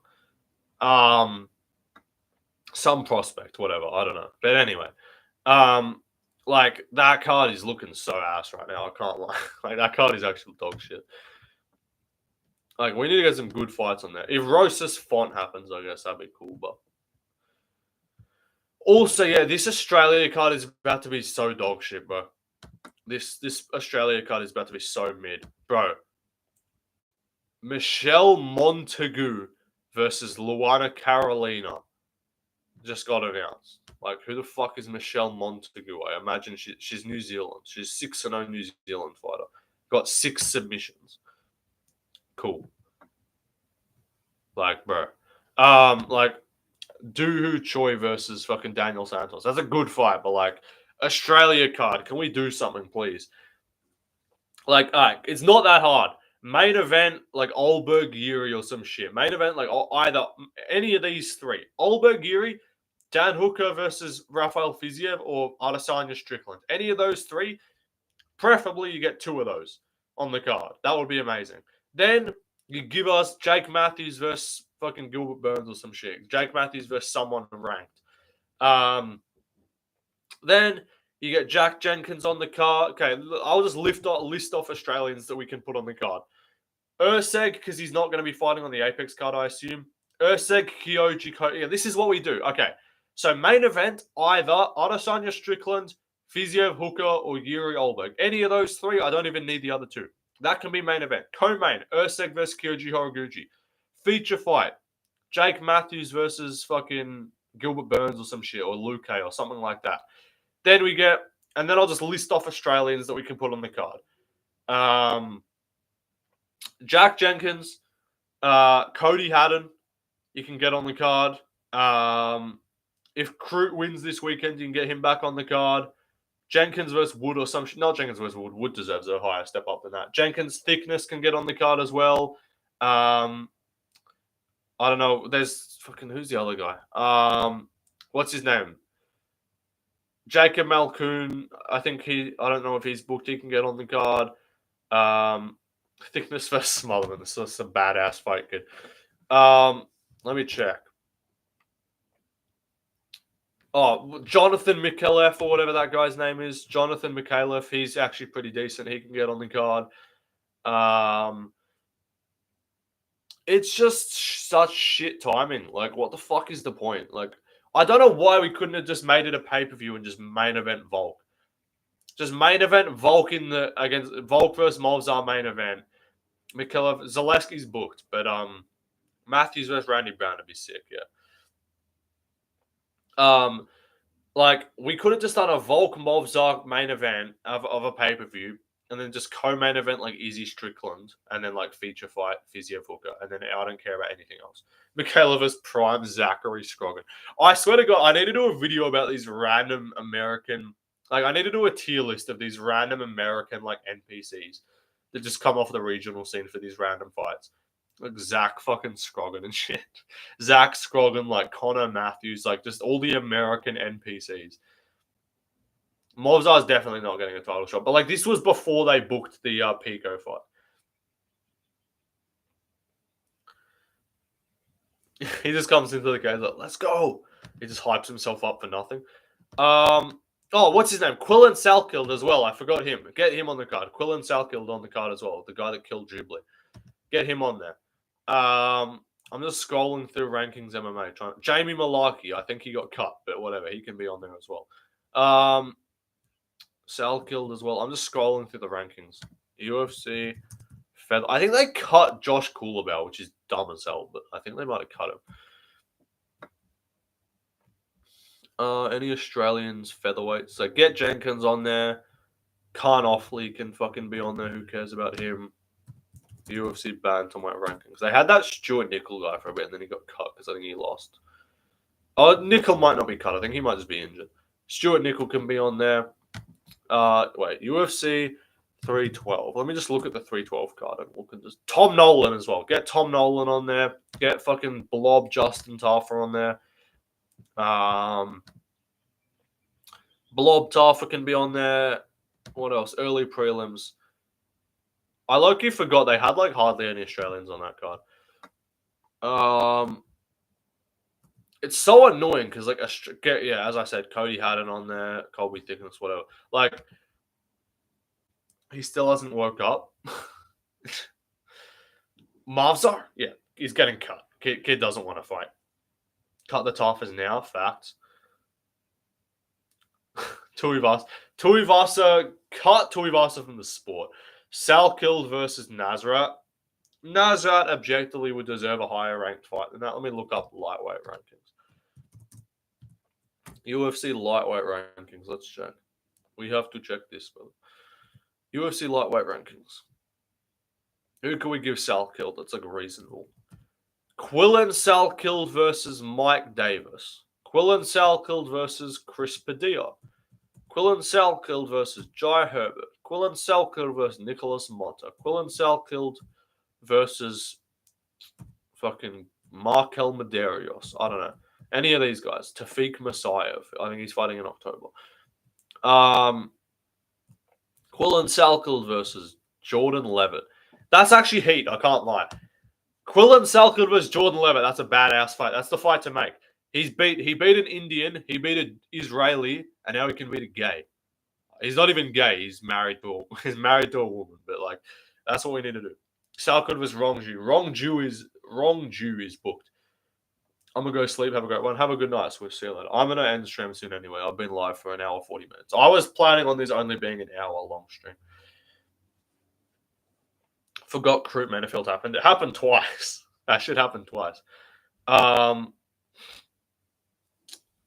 Some prospect, whatever. I don't know. But anyway. Like, that card is looking so ass right now. I can't lie. Like, that card is actual dog shit. Like, we need to get some good fights on there. If Rosas Font happens, I guess that'd be cool, but... Also, yeah, this Australia card is about to be so dog shit, bro. This Australia card is about to be so mid, bro. Michelle Montagu versus Luana Carolina just got announced. Like, who the fuck is Michelle Montagu? I imagine she's New Zealand. She's 6-0 New Zealand fighter. Got 6 submissions. Cool. Like, bro. Like, Doohoo Choi versus fucking Daniel Santos. That's a good fight, but like, Australia card, can we do something, please? Like, alright, it's not that hard. Main event, like Olberg Yuri or some shit. Main event, like either any of these three. Olberg Yuri, Dan Hooker versus Rafael Fiziev, or Adesanya Strickland. Any of those three, preferably you get 2 of those on the card. That would be amazing. Then you give us Jake Matthews versus fucking Gilbert Burns or some shit. Jake Matthews versus someone ranked. Then you get Jack Jenkins on the card. Okay, I'll just list off Australians that we can put on the card. Urseg, because he's not going to be fighting on the Apex card, I assume. Urseg, Kyoji, yeah, this is what we do. Okay, so main event, either Adesanya Strickland, Fiziev Hooker, or Yuri Olberg. Any of those three, I don't even need the other 2. That can be main event. Co-main, Urseg versus Kyoji Horiguchi. Feature fight, Jake Matthews versus fucking Gilbert Burns or some shit, or Luke or something like that. Then we get, and then I'll just list off Australians that we can put on the card. Jack Jenkins, Cody Haddon, you can get on the card. If Crute wins this weekend, you can get him back on the card. Jenkins versus Wood or some shit. Not Jenkins versus Wood. Wood deserves a higher step up than that. Jenkins Thickness can get on the card as well. I don't know. There's fucking, who's the other guy? What's his name? Jacob Malkoon. I don't know if he's booked. He can get on the card. Thickness versus Smotherman. This is a badass fight, kid. Let me check. Oh, Jonathan Mikhailov or whatever that guy's name is. Jonathan Mikhailov. He's actually pretty decent. He can get on the card. It's just such shit timing. Like, what the fuck is the point? Like, I don't know why we couldn't have just made it a pay-per-view and just main event Volk. Just main event Volk against Volk versus Movzar main event. Mikhailov, Zaleski's booked, but Matthews versus Randy Brown would be sick, yeah. Like, we could have just done a Volk Movzar main event of a pay-per-view, and then just co-main event like Izzy Strickland, and then like feature fight Fiziev Hooker, and then I don't care about anything else. Mikhailov versus Prime Zachary Scroggin. I swear to God, I need to do a video about these random American, like I need to do a tier list of these random American like NPCs that just come off the regional scene for these random fights. Like Zach fucking Scroggin and shit. Zach Scroggin, like Connor Matthews, like just all the American NPCs. Movzar's definitely not getting a title shot, but like this was before they booked the Pico fight. He just comes into the game like, let's go. He just hypes himself up for nothing. Oh, what's his name? Quillen Salkild as well. I forgot him. Get him on the card. Quillen Salkild on the card as well. The guy that killed Ghibli. Get him on there. I'm just scrolling through rankings MMA. Jamie Malarkey. I think he got cut, but whatever. He can be on there as well. Salkild as well. I'm just scrolling through the rankings. UFC. I think they cut Josh Coolabell, which is dumb as hell, but I think they might have cut him. Any Australians featherweights? So get Jenkins on there. Khan Offley can fucking be on there. Who cares about him? UFC bantamweight rankings. They had that Stuart Nickel guy for a bit, and then he got cut because I think he lost. Oh, Nickel might not be cut. I think he might just be injured. Stuart Nickel can be on there. Wait, UFC 312. Let me just look at the 312 card and look at just Tom Nolan as well. Get Tom Nolan on there. Get fucking Blob Justin Taffer on there. Blob Taffer can be on there. What else? Early prelims. I low-key forgot they had like hardly any Australians on that card. It's so annoying because like as I said, Cody Haddon on there, Colby Thickness, whatever. Like he still hasn't woke up. Movzar, yeah, he's getting cut. Kid doesn't want to fight. Cut the Toffers now, facts. Tuivasa cut Tuivasa from the sport. Salkild versus Nasrat. Nasrat objectively would deserve a higher ranked fight than that. Let me look up lightweight rankings. UFC lightweight rankings. Let's check. We have to check this, brother. UFC lightweight rankings. Who can we give Salkild? That's like reasonable. Quillen Salkild versus Mike Davis. Quillen Salkild versus Chris Padilla. Quillen Salkild versus Jai Herbert. Quillen Salkild versus Nicholas Motta. Quillen Salkild versus fucking Markel Medeiros. I don't know. Any of these guys. Tafik Masayev. I think he's fighting in October. Quillen Salkild versus Jordan Levitt. That's actually heat. I can't lie. Quillen Salkild versus Jordan Levitt. That's a badass fight. That's the fight to make. He beat an Indian, he beat an Israeli, and now he can beat a gay. He's not even gay. He's married to a woman. But like, that's what we need to do. Salkild versus Wrong Jew is booked. I'm gonna go sleep. Have a great one. Have a good night. So we'll see you later. I'm gonna end the stream soon anyway. I've been live for an hour 40 minutes. I was planning on this only being an hour long stream. Forgot Crute Manifield happened. It happened twice. That shit happened twice.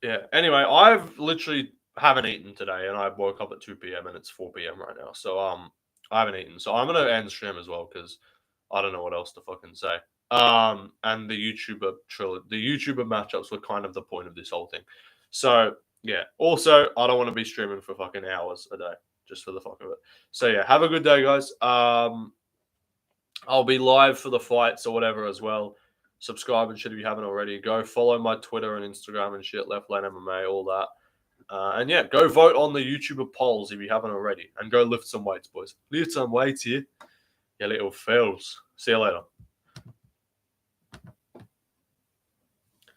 Yeah. Anyway, I've literally haven't eaten today, and I woke up at 2 p.m. and it's 4 p.m. right now. So I haven't eaten. So I'm gonna end the stream as well because I don't know what else to fucking say. And the YouTuber matchups were kind of the point of this whole thing. So yeah. Also, I don't want to be streaming for fucking hours a day just for the fuck of it. So yeah, have a good day, guys. I'll be live for the fights or whatever as well. Subscribe and shit if you haven't already. Go follow my Twitter and Instagram and shit. Left Lane MMA, all that. And yeah, go vote on the YouTuber polls if you haven't already. And go lift some weights, boys. Lift some weights here. You little fails. See you later.